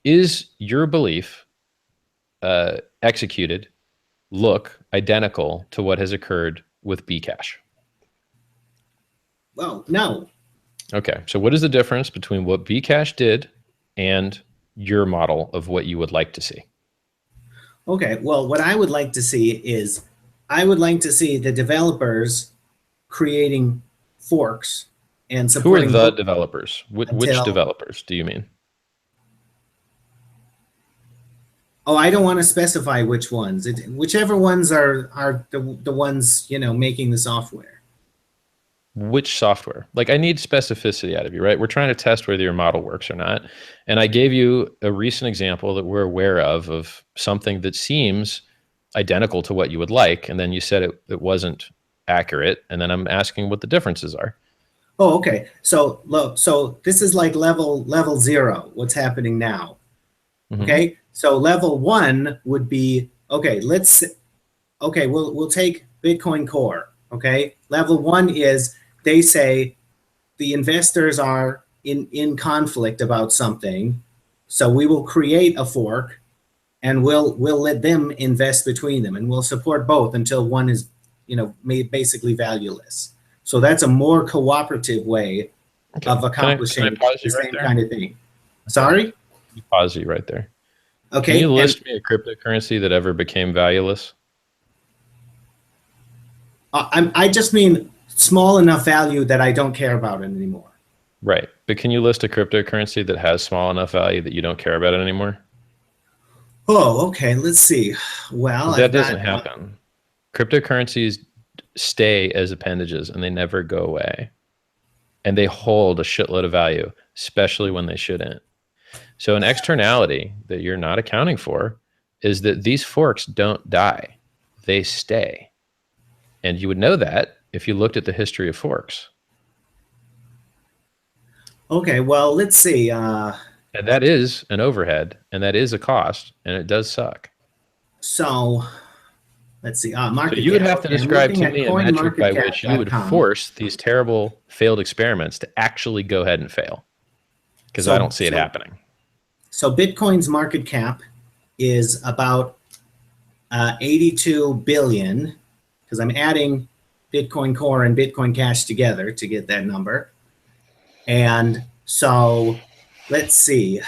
is your belief executed look identical to what has occurred with Bcash? Well, no. Okay, so what is the difference between what Bcash did and your model of what you would like to see? Okay, well, what I would like to see is, I would like to see the developers creating forks and supporting. Who are the developers? Which developers do you mean? Oh, I don't want to specify which ones. Whichever ones are the ones making the software. Which software? Like, I need specificity out of you, right? We're trying to test whether your model works or not. And I gave you a recent example that we're aware of something that seems identical to what you would like. And then you said it wasn't accurate. And then I'm asking what the differences are. Oh, okay. So this is like level 0, what's happening now. Mm-hmm. Okay. So level 1 would be, okay, we'll take Bitcoin Core. Okay. Level 1 is, they say the investors are in conflict about something, so we will create a fork and we'll let them invest between them, and we'll support both until one is made basically valueless. So that's a more cooperative way of accomplishing the same kind of thing. Sorry? Let me pause you right there. Okay. Can you list me a cryptocurrency that ever became valueless? I just mean small enough value that I don't care about it anymore. Right. But can you list a cryptocurrency that has small enough value that you don't care about it anymore? Oh, okay. Let's see. Well, that doesn't happen. Cryptocurrencies stay as appendages and they never go away. And they hold a shitload of value, especially when they shouldn't. So an externality that you're not accounting for is that these forks don't die. They stay. And you would know that if you looked at the history of forks. Okay, well, let's see. And that is an overhead, and that is a cost, and it does suck. So let's see. Market so you would have to describe to me a metric by which you would force these terrible failed experiments to actually go ahead and fail, because I don't see it happening. So Bitcoin's market cap is about 82 billion, because I'm adding Bitcoin Core and Bitcoin Cash together to get that number. And so let's see.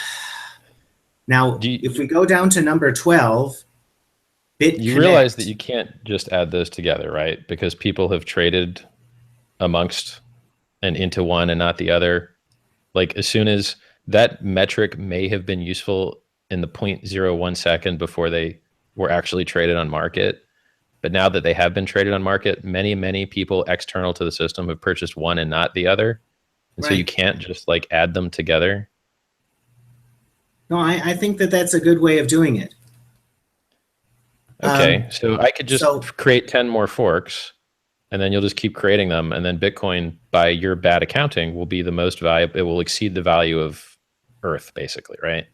Now, if we go down to number 12, you realize that you can't just add those together, right? Because people have traded amongst and into one and not the other. Like as soon as that metric may have been useful in the 0.01 second before they were actually traded on market. But now that they have been traded on market, many, many people external to the system have purchased one and not the other. And so you can't just like add them together. No, I think that that's a good way of doing it. Okay, so I could just create 10 more forks, and then you'll just keep creating them, and then Bitcoin, by your bad accounting, will be the most valuable. It will exceed the value of Earth, basically, right?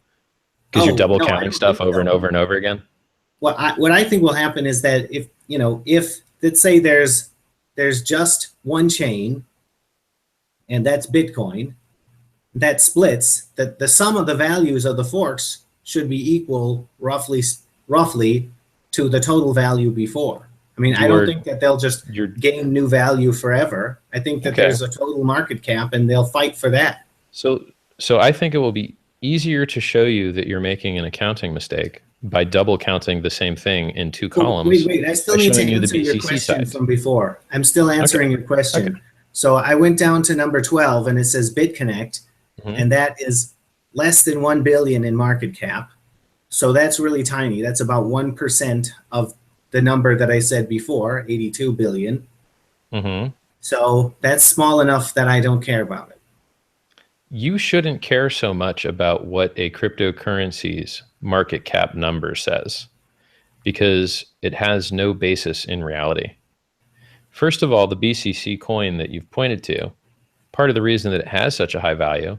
Because you're double counting stuff over and over and over again. What I think will happen is that if let's say there's just one chain, and that's Bitcoin, that splits, that the sum of the values of the forks should be equal roughly to the total value before. I mean, I don't think that they'll just gain new value forever. I think that there's a total market cap and they'll fight for that. So I think it will be easier to show you that you're making an accounting mistake by double counting the same thing in two columns. Wait, I still need to answer your question from before. I'm still answering your question. Okay. So I went down to number 12 and it says BitConnect, and that is less than 1 billion in market cap. So that's really tiny. That's about 1% of the number that I said before, 82 billion. So that's small enough that I don't care about it. You shouldn't care so much about what a cryptocurrency's market cap number says, because it has no basis in reality. First of all, the BCC coin that you've pointed to, part of the reason that it has such a high value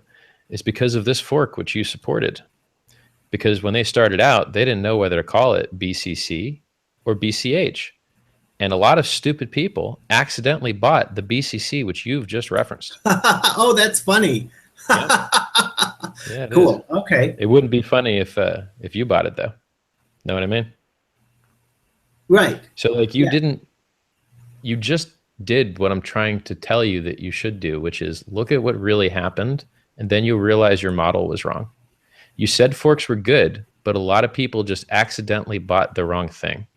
is because of this fork, which you supported. Because when they started out, they didn't know whether to call it BCC or BCH. And a lot of stupid people accidentally bought the BCC, which you've just referenced. Oh, that's funny. Yeah, cool. Okay. It wouldn't be funny if you bought it, though. Know what I mean? Right. So like you just did what I'm trying to tell you that you should do, which is look at what really happened, and then you'll realize your model was wrong. You said forks were good, but a lot of people just accidentally bought the wrong thing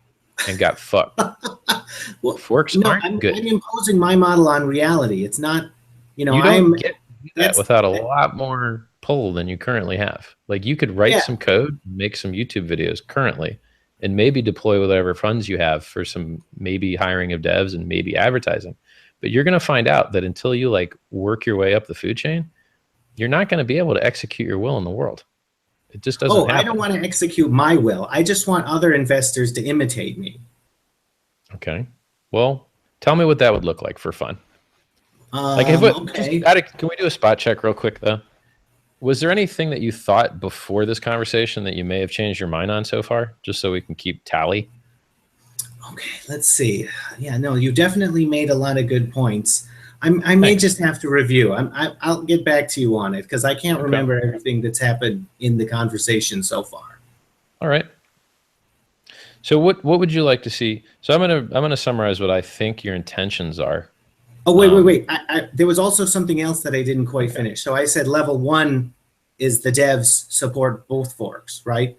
and got fucked. Well, forks aren't good. I'm imposing my model on reality. It's not, you don't get that without a lot more pull than you currently have. Like you could write some code, make some YouTube videos currently, and maybe deploy whatever funds you have for some maybe hiring of devs and maybe advertising. But you're going to find out that until you like work your way up the food chain, you're not going to be able to execute your will in the world. It just doesn't happen. I don't want to execute my will. I just want other investors to imitate me. Okay. Well, tell me what that would look like for fun. Can we do a spot check real quick, though? Was there anything that you thought before this conversation that you may have changed your mind on so far, just so we can keep tally? Okay, let's see. Yeah, no, you definitely made a lot of good points. I may just have to review. I'll get back to you on it because I can't remember everything that's happened in the conversation so far. All right. So what would you like to see? So I'm gonna summarize what I think your intentions are. Oh, wait. There was also something else that I didn't quite finish. So I said level 1 is the devs support both forks, right?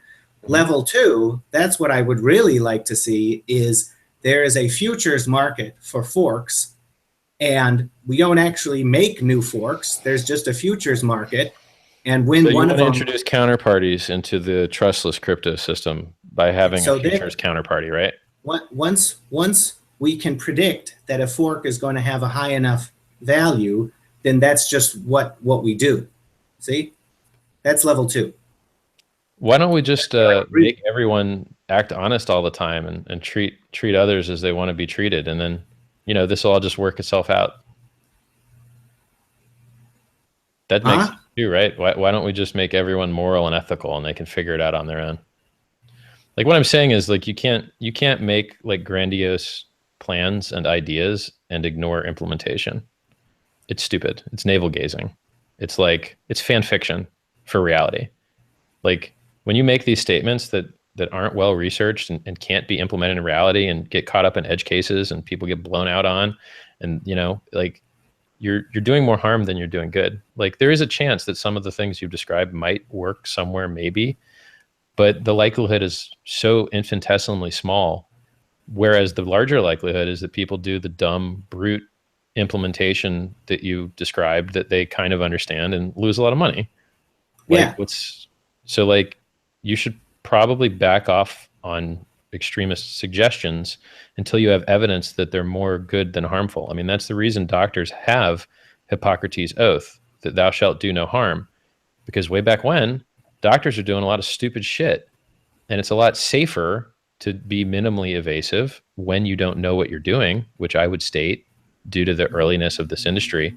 Level 2, that's what I would really like to see, is there is a futures market for forks, and we don't actually make new forks. There's just a futures market. And when so one of them introduce counterparties into the trustless crypto system by having a futures counterparty, right? Once we can predict that a fork is going to have a high enough value, then that's just what we do. See, that's level 2. Why don't we just make everyone act honest all the time and treat others as they want to be treated, and then this will all just work itself out. That makes sense too, right? Why don't we just make everyone moral and ethical, and they can figure it out on their own? Like, what I'm saying is, like, you can't make like grandiose plans and ideas and ignore implementation. It's stupid. It's navel gazing. It's like, it's fan fiction for reality. Like, when you make these statements that aren't well researched and can't be implemented in reality and get caught up in edge cases and people get blown out on, and like, you're doing more harm than you're doing good. Like, there is a chance that some of the things you've described might work somewhere, maybe, but the likelihood is so infinitesimally small. Whereas the larger likelihood is that people do the dumb, brute implementation that you described that they kind of understand and lose a lot of money. Like, yeah. So like, you should probably back off on extremist suggestions until you have evidence that they're more good than harmful. I mean, that's the reason doctors have Hippocrates' oath, that thou shalt do no harm, because way back when, doctors are doing a lot of stupid shit, and it's a lot safer to be minimally evasive when you don't know what you're doing, which I would state, due to the earliness of this industry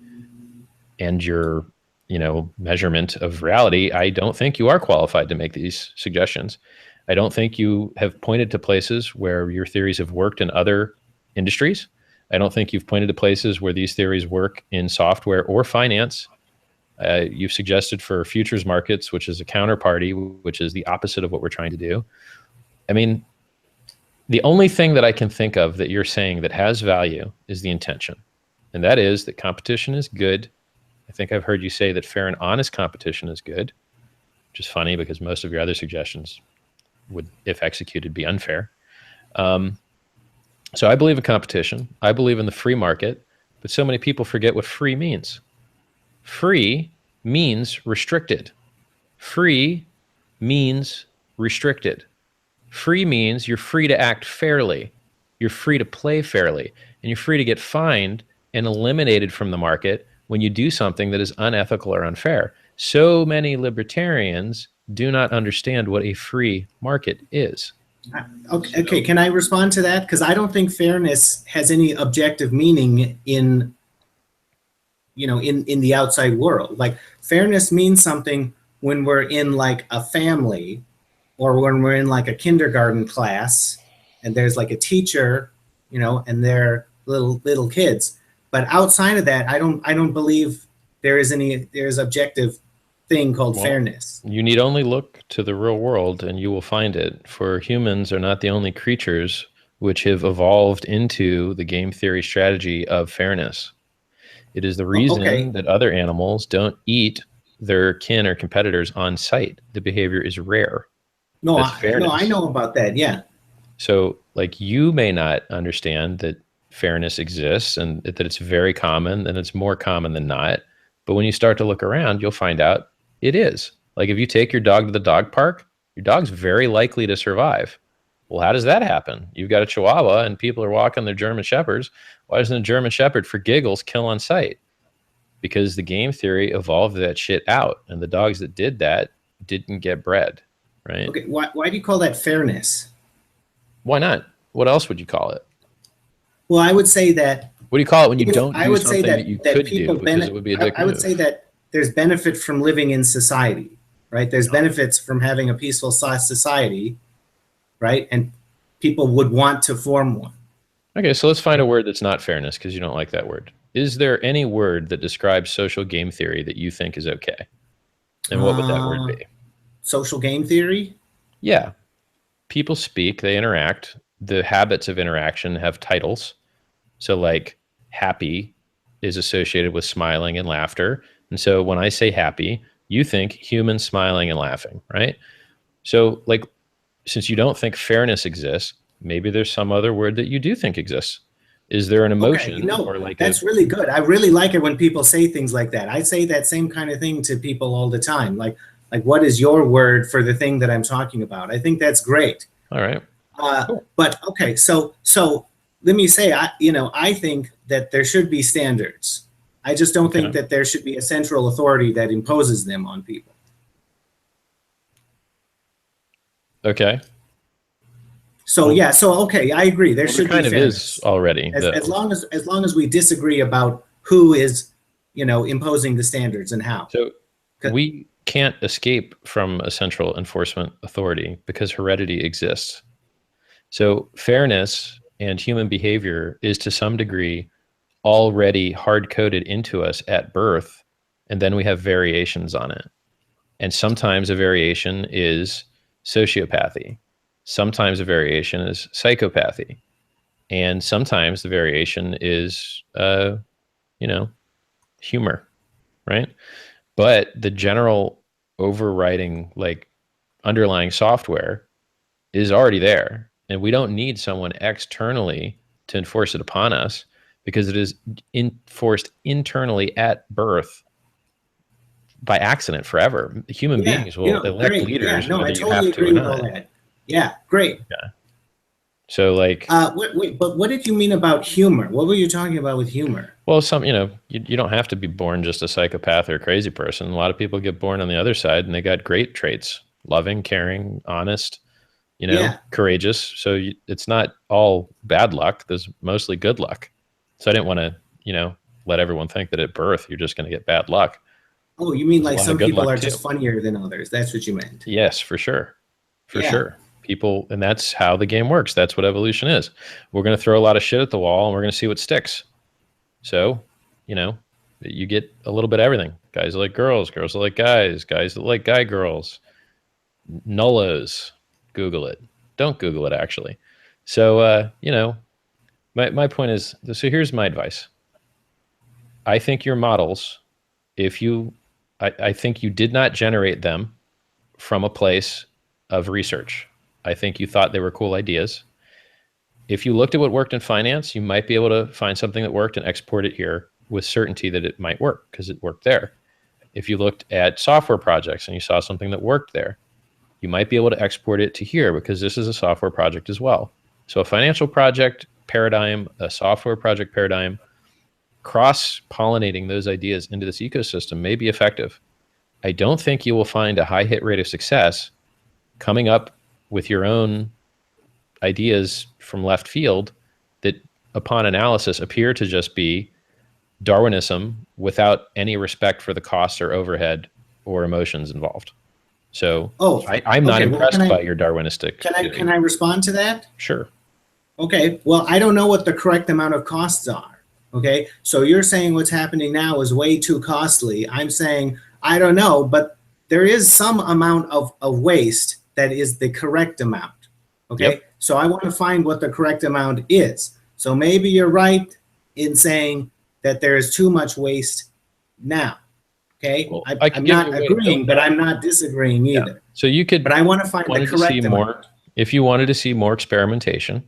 and your measurement of reality, I don't think you are qualified to make these suggestions. I don't think you have pointed to places where your theories have worked in other industries. I don't think you've pointed to places where these theories work in software or finance. You've suggested for futures markets, which is a counterparty, which is the opposite of what we're trying to do. I mean, the only thing that I can think of that you're saying that has value is the intention. And that is that competition is good. I think I've heard you say that fair and honest competition is good, which is funny because most of your other suggestions would, if executed, be unfair. So I believe in competition. I believe in the free market, but so many people forget what free means. Free means restricted. Free means restricted. Free means you're free to act fairly. You're free to play fairly. And you're free to get fined and eliminated from the market when you do something that is unethical or unfair. So many libertarians do not understand what a free market is. Okay. Can I respond to that? Because I don't think fairness has any objective meaning in the outside world. Like, fairness means something when we're in like a family, or when we're in like a kindergarten class and there's like a teacher, and they're little kids. But outside of that, I don't believe there's objective thing called fairness. You need only look to the real world and you will find it. For humans are not the only creatures which have evolved into the game theory strategy of fairness. It is the reason that other animals don't eat their kin or competitors on sight. The behavior is rare. No, I know about that. Yeah. So, like, you may not understand that fairness exists and that it's very common, and it's more common than not. But when you start to look around, you'll find out it is. Like, if you take your dog to the dog park, your dog's very likely to survive. Well, how does that happen? You've got a Chihuahua and people are walking their German Shepherds. Why doesn't a German Shepherd, for giggles, kill on sight? Because the game theory evolved that shit out, and the dogs that did that didn't get bred, right? Okay, why do you call that fairness? Why not? What else would you call it? Well, I would say that... What do you call it when you don't do something that you could do because it would be a dick move? I would say that there's benefit from living in society, right? There's benefits from having a peaceful society, right? And people would want to form one. Okay, so let's find a word that's not fairness, because you don't like that word. Is there any word that describes social game theory that you think is okay? And what would that word be? Social game theory? Yeah. People speak, they interact. The habits of interaction have titles. So, like, happy is associated with smiling and laughter. And so when I say happy, you think humans smiling and laughing, right? So, like, since you don't think fairness exists, Maybe there's some other word that you do think exists. Is there an emotion? Okay, or like that's really good. I really like it when people say things like that. I say that same kind of thing to people all the time. Like what is your word for the thing that I'm talking about? I think that's great. All right. Cool. But okay, so let me say, I think that there should be standards. I just don't think that there should be a central authority that imposes them on people. Okay. So yeah, okay, I agree. There should be standards. Is already as long as we disagree about who is, imposing the standards and how. So we can't escape from a central enforcement authority because heredity exists. So fairness and human behavior is to some degree already hard-coded into us at birth, and then we have variations on it. And sometimes a variation is sociopathy. Sometimes a variation is psychopathy. And sometimes the variation is, humor, right? But the general overriding, like, underlying software is already there. And we don't need someone externally to enforce it upon us because it is enforced internally at birth by accident forever. Human beings will elect leaders. Yeah, no, I totally agree with all that. Yeah, great. Yeah. So like, wait, but what did you mean about humor? What were you talking about with humor? Well, you don't have to be born just a psychopath or a crazy person. A lot of people get born on the other side and they got great traits: loving, caring, honest, courageous. So it's not all bad luck. There's mostly good luck. So I didn't want to, let everyone think that at birth you're just going to get bad luck. Oh, you mean like some people are just funnier than others? That's what you meant. Yes, for sure. For sure. People, and that's how the game works. That's what evolution is. We're going to throw a lot of shit at the wall and we're going to see what sticks. So, you get a little bit of everything. Guys that like girls, girls that like guys that like guy girls, nullos. Google it. Don't Google it, actually. So, my point is, so here's my advice. I think your models, I think you did not generate them from a place of research. I think you thought they were cool ideas. If you looked at what worked in finance, you might be able to find something that worked and export it here with certainty that it might work because it worked there. If you looked at software projects and you saw something that worked there, you might be able to export it to here because this is a software project as well. So a financial project paradigm, a software project paradigm, cross-pollinating those ideas into this ecosystem may be effective. I don't think you will find a high hit rate of success coming up with your own ideas from left field that upon analysis appear to just be Darwinism without any respect for the costs or overhead or emotions involved. So I'm not impressed by your Darwinistic. Can I respond to that? Sure. Okay. Well, I don't know what the correct amount of costs are. Okay. So you're saying what's happening now is way too costly. I'm saying, I don't know, but there is some amount of waste that is the correct amount. Okay. Yep. So I want to find what the correct amount is. So maybe you're right in saying that there is too much waste now. Okay. Well, I'm not agreeing, but I'm not disagreeing either. Yeah. So you could, but I want to find the correct amount. If you wanted to see more experimentation,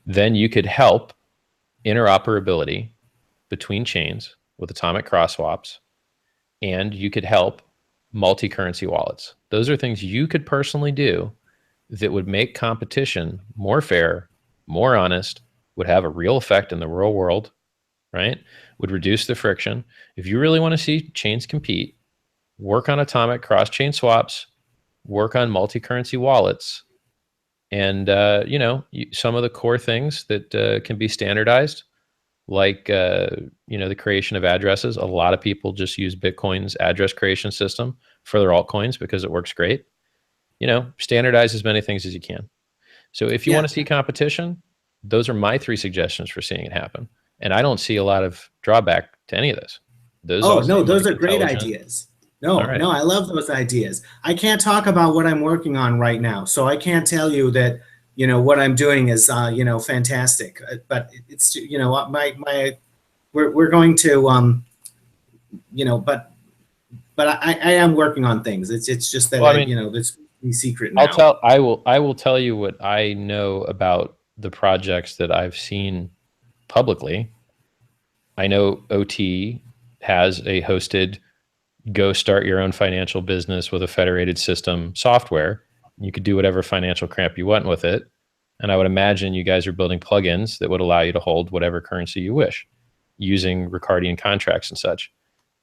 then you could help interoperability between chains with atomic cross swaps, and you could help multi-currency wallets. Those are things you could personally do that would make competition more fair, more honest, would have a real effect in the real world, right? Would reduce the friction. If you really want to see chains compete, work on atomic cross-chain swaps, work on multi-currency wallets, and some of the core things that can be standardized, like the creation of addresses. A lot of people just use Bitcoin's address creation system for their altcoins because it works great. Standardize as many things as you can. So if you want to see competition, those are my 3 suggestions for seeing it happen. And I don't see a lot of drawback to any of this. Those are great ideas. No, I love those ideas. I can't talk about what I'm working on right now, so I can't tell you that what I'm doing is fantastic. But it's we're going to but I am working on things. It's just that any secret now. I will tell you what I know about the projects that I've seen publicly. I know OT has a hosted go start your own financial business with a federated system software. You could do whatever financial crap you want with it. And I would imagine you guys are building plugins that would allow you to hold whatever currency you wish using Ricardian contracts and such.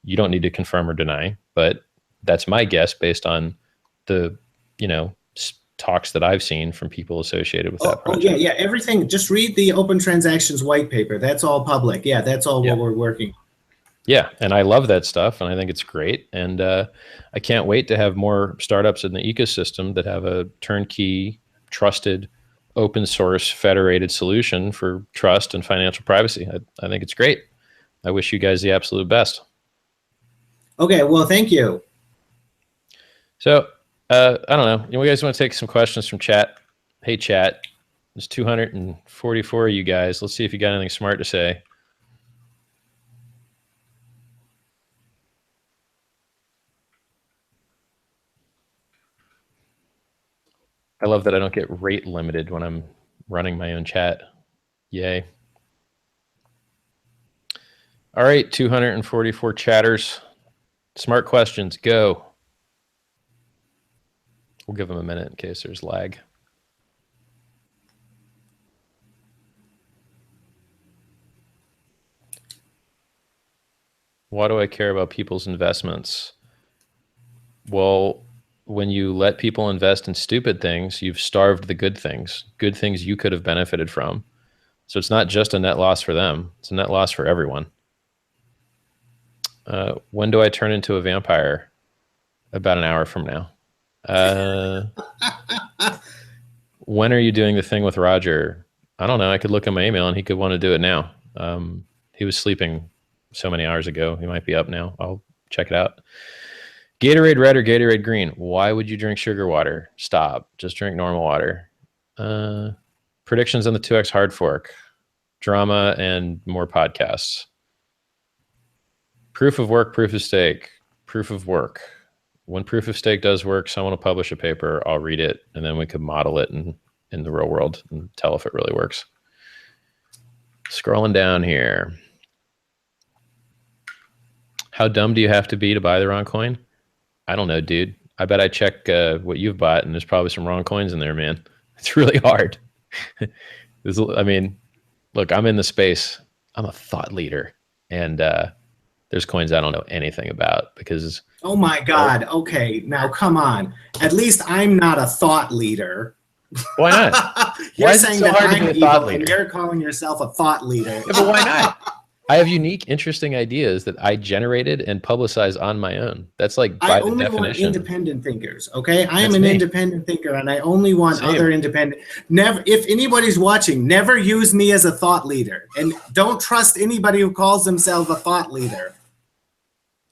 You don't need to confirm or deny, but that's my guess based on the, talks that I've seen from people associated with that project. Yeah. Everything. Just read the Open Transactions white paper. That's all public. Yeah, that's all what we're working on. Yeah, and I love that stuff, and I think it's great. And I can't wait to have more startups in the ecosystem that have a turnkey, trusted, open source, federated solution for trust and financial privacy. I think it's great. I wish you guys the absolute best. Okay, well, thank you. So, I don't know. You guys want to take some questions from chat? Hey, chat. There's 244 of you guys. Let's see if you got anything smart to say. I love that I don't get rate limited when I'm running my own chat. Yay. All right, 244 chatters. Smart questions, go. We'll give them a minute in case there's lag. Why do I care about people's investments? Well, when you let people invest in stupid things, you've starved the good things you could have benefited from. So it's not just a net loss for them. It's a net loss for everyone. When do I turn into a vampire? About an hour from now. When are you doing the thing with Roger? I don't know. I could look at my email and he could want to do it now. He was sleeping so many hours ago. He might be up now. I'll check it out. Gatorade red or Gatorade green? Why would you drink sugar water? Stop. Just drink normal water. Predictions on the 2x hard fork. Drama and more podcasts. Proof of work, proof of stake. Proof of work. When proof of stake does work, someone will publish a paper. I'll read it, and then we could model it in the real world and tell if it really works. Scrolling down here. How dumb do you have to be to buy the wrong coin? I don't know, dude. I bet I check what you've bought, and there's probably some wrong coins in there, man. It's really hard. I mean, look, I'm in the space. I'm a thought leader, and there's coins I don't know anything about because... Oh, my God. Okay, now come on. At least I'm not a thought leader. Why not? You're saying that I'm evil, and you're calling yourself a thought leader. Yeah, but why not? I have unique, interesting ideas that I generated and publicize on my own. That's like by the definition. I only want independent thinkers, okay? I am an independent thinker, and I only want other independent... Never, if anybody's watching, never use me as a thought leader. And don't trust anybody who calls themselves a thought leader.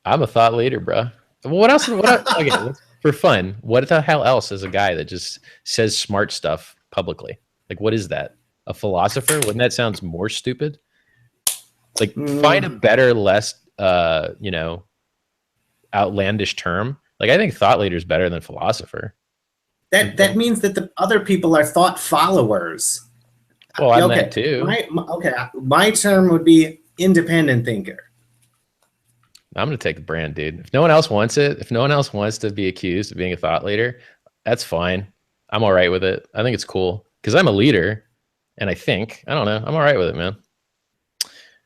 I'm a thought leader, bro. What else? Okay, for fun, what the hell else is a guy that just says smart stuff publicly? Like, what is that? A philosopher? Wouldn't that sound more stupid? Like, find a better, less, outlandish term. Like, I think thought leader is better than philosopher. That means that the other people are thought followers. Well, I'm that too. My term would be independent thinker. I'm going to take the brand, dude. If no one else wants it, if no one else wants to be accused of being a thought leader, that's fine. I'm all right with it. I think it's cool because I'm a leader and I don't know, I'm all right with it, man.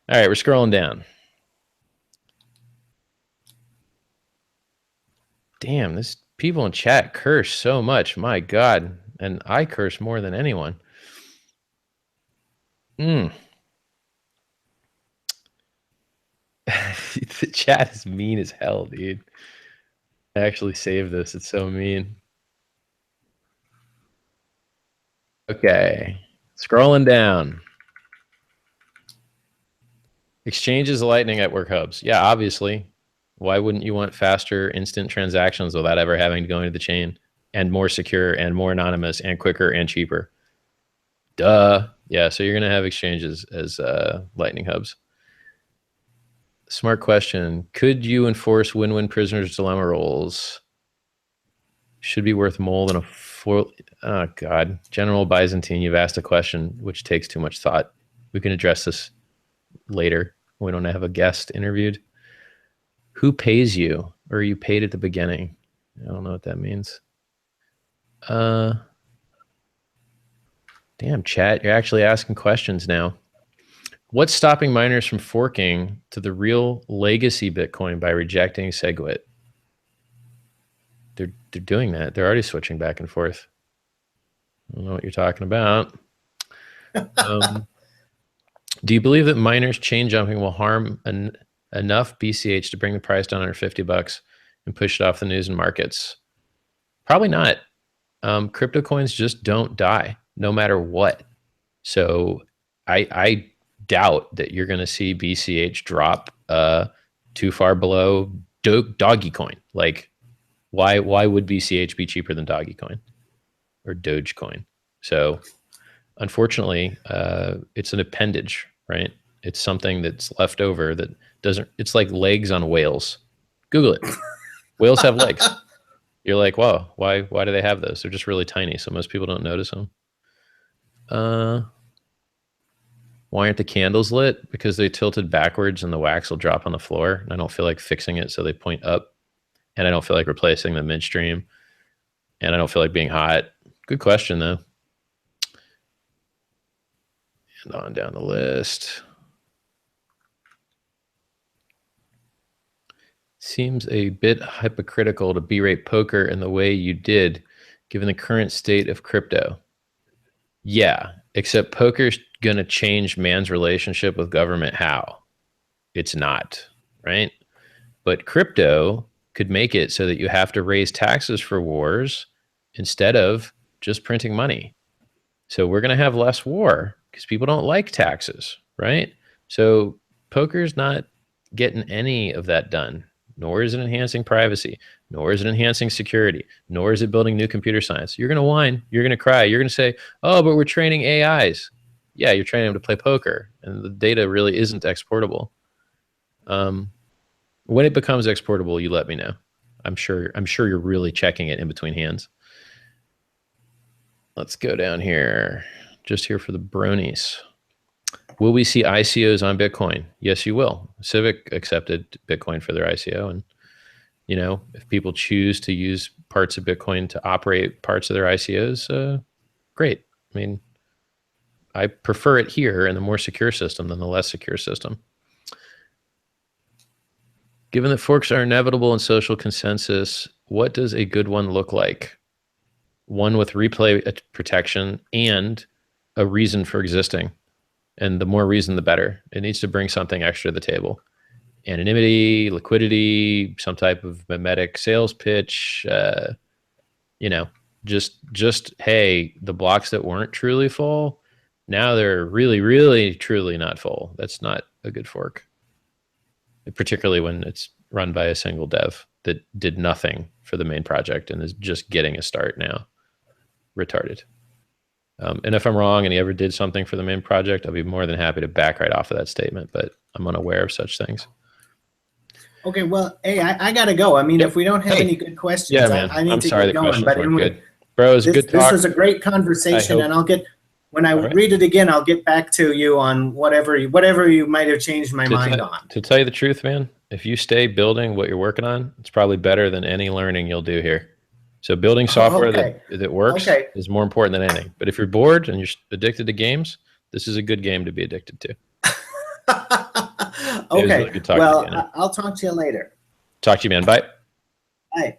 All right, we're scrolling down. Damn, this people in chat curse so much. My God. And I curse more than anyone. The chat is mean as hell, dude. I actually saved this. It's so mean. Okay. Scrolling down. Exchanges, Lightning Network hubs. Yeah, obviously. Why wouldn't you want faster instant transactions without ever having to go into the chain and more secure and more anonymous and quicker and cheaper? Duh. Yeah, so you're going to have exchanges as Lightning hubs. Smart question. Could you enforce win-win prisoner's dilemma rules? should be worth more than a full. Oh God, General Byzantine, you've asked a question which takes too much thought. We can address this later. We don't have a guest interviewed. Who pays you, or are you paid at the beginning? I don't know what that means. Damn, chat, you're actually asking questions now. What's stopping miners from forking to the real legacy Bitcoin by rejecting SegWit? They're doing that. They're already switching back and forth. I don't know what you're talking about. Do you believe that miners chain jumping will harm enough BCH to bring the price down under $50 and push it off the news and markets? Probably not. Crypto coins just don't die, no matter what. So I doubt that you're going to see BCH drop too far below Doggy Coin. Like, why would BCH be cheaper than Doggy Coin or Dogecoin? So unfortunately, it's an appendage, right? It's something that's left over that doesn't, it's like legs on whales. Google it. Whales have legs. You're like, wow, why do they have those? They're just really tiny, so most people don't notice them. Why aren't the candles lit? Because they tilted backwards and the wax will drop on the floor. And I don't feel like fixing it, so they point up. And I don't feel like replacing the midstream. And I don't feel like being hot. Good question, though. And on down the list. Seems a bit hypocritical to berate poker in the way you did, given the current state of crypto. Yeah, except poker's going to change man's relationship with government. How? It's not, right? But crypto could make it so that you have to raise taxes for wars instead of just printing money. So we're going to have less war because people don't like taxes, right? So poker's not getting any of that done, nor is it enhancing privacy, nor is it enhancing security, nor is it building new computer science. You're going to whine, you're going to cry, you're going to say, oh, but we're training AIs. Yeah, you're training them to play poker, and the data really isn't exportable. When it becomes exportable, you let me know. I'm sure you're really checking it in between hands. Let's go down here. Just here for the bronies. Will we see ICOs on Bitcoin? Yes, you will. Civic accepted Bitcoin for their ICO. And, you know, if people choose to use parts of Bitcoin to operate parts of their ICOs, great. I mean, I prefer it here in the more secure system than the less secure system. Given that forks are inevitable in social consensus, what does a good one look like? One with replay protection and a reason for existing. And the more reason, the better. It needs to bring something extra to the table. Anonymity, liquidity, some type of mimetic sales pitch, you know, just, hey, the blocks that weren't truly full, now they're really, really, truly not full. That's not a good fork. Particularly when it's run by a single dev that did nothing for the main project and is just getting a start now. Retarded. And if I'm wrong and he ever did something for the main project, I'll be more than happy to back right off of that statement, but I'm unaware of such things. Okay, well, hey, I got to go. I mean, if we don't have any good questions, man. I need to get going. But anyway, good. Bro, it was good talk. This was a great conversation, and I'll get, when I read it again, I'll get back to you on whatever you might have changed my mind on. To tell you the truth, man, if you stay building what you're working on, it's probably better than any learning you'll do here. So building software that works is more important than anything. But if you're bored and you're addicted to games, this is a good game to be addicted to. Okay. Really good talking to you, I'll talk to you later. Talk to you, man. Bye. Bye.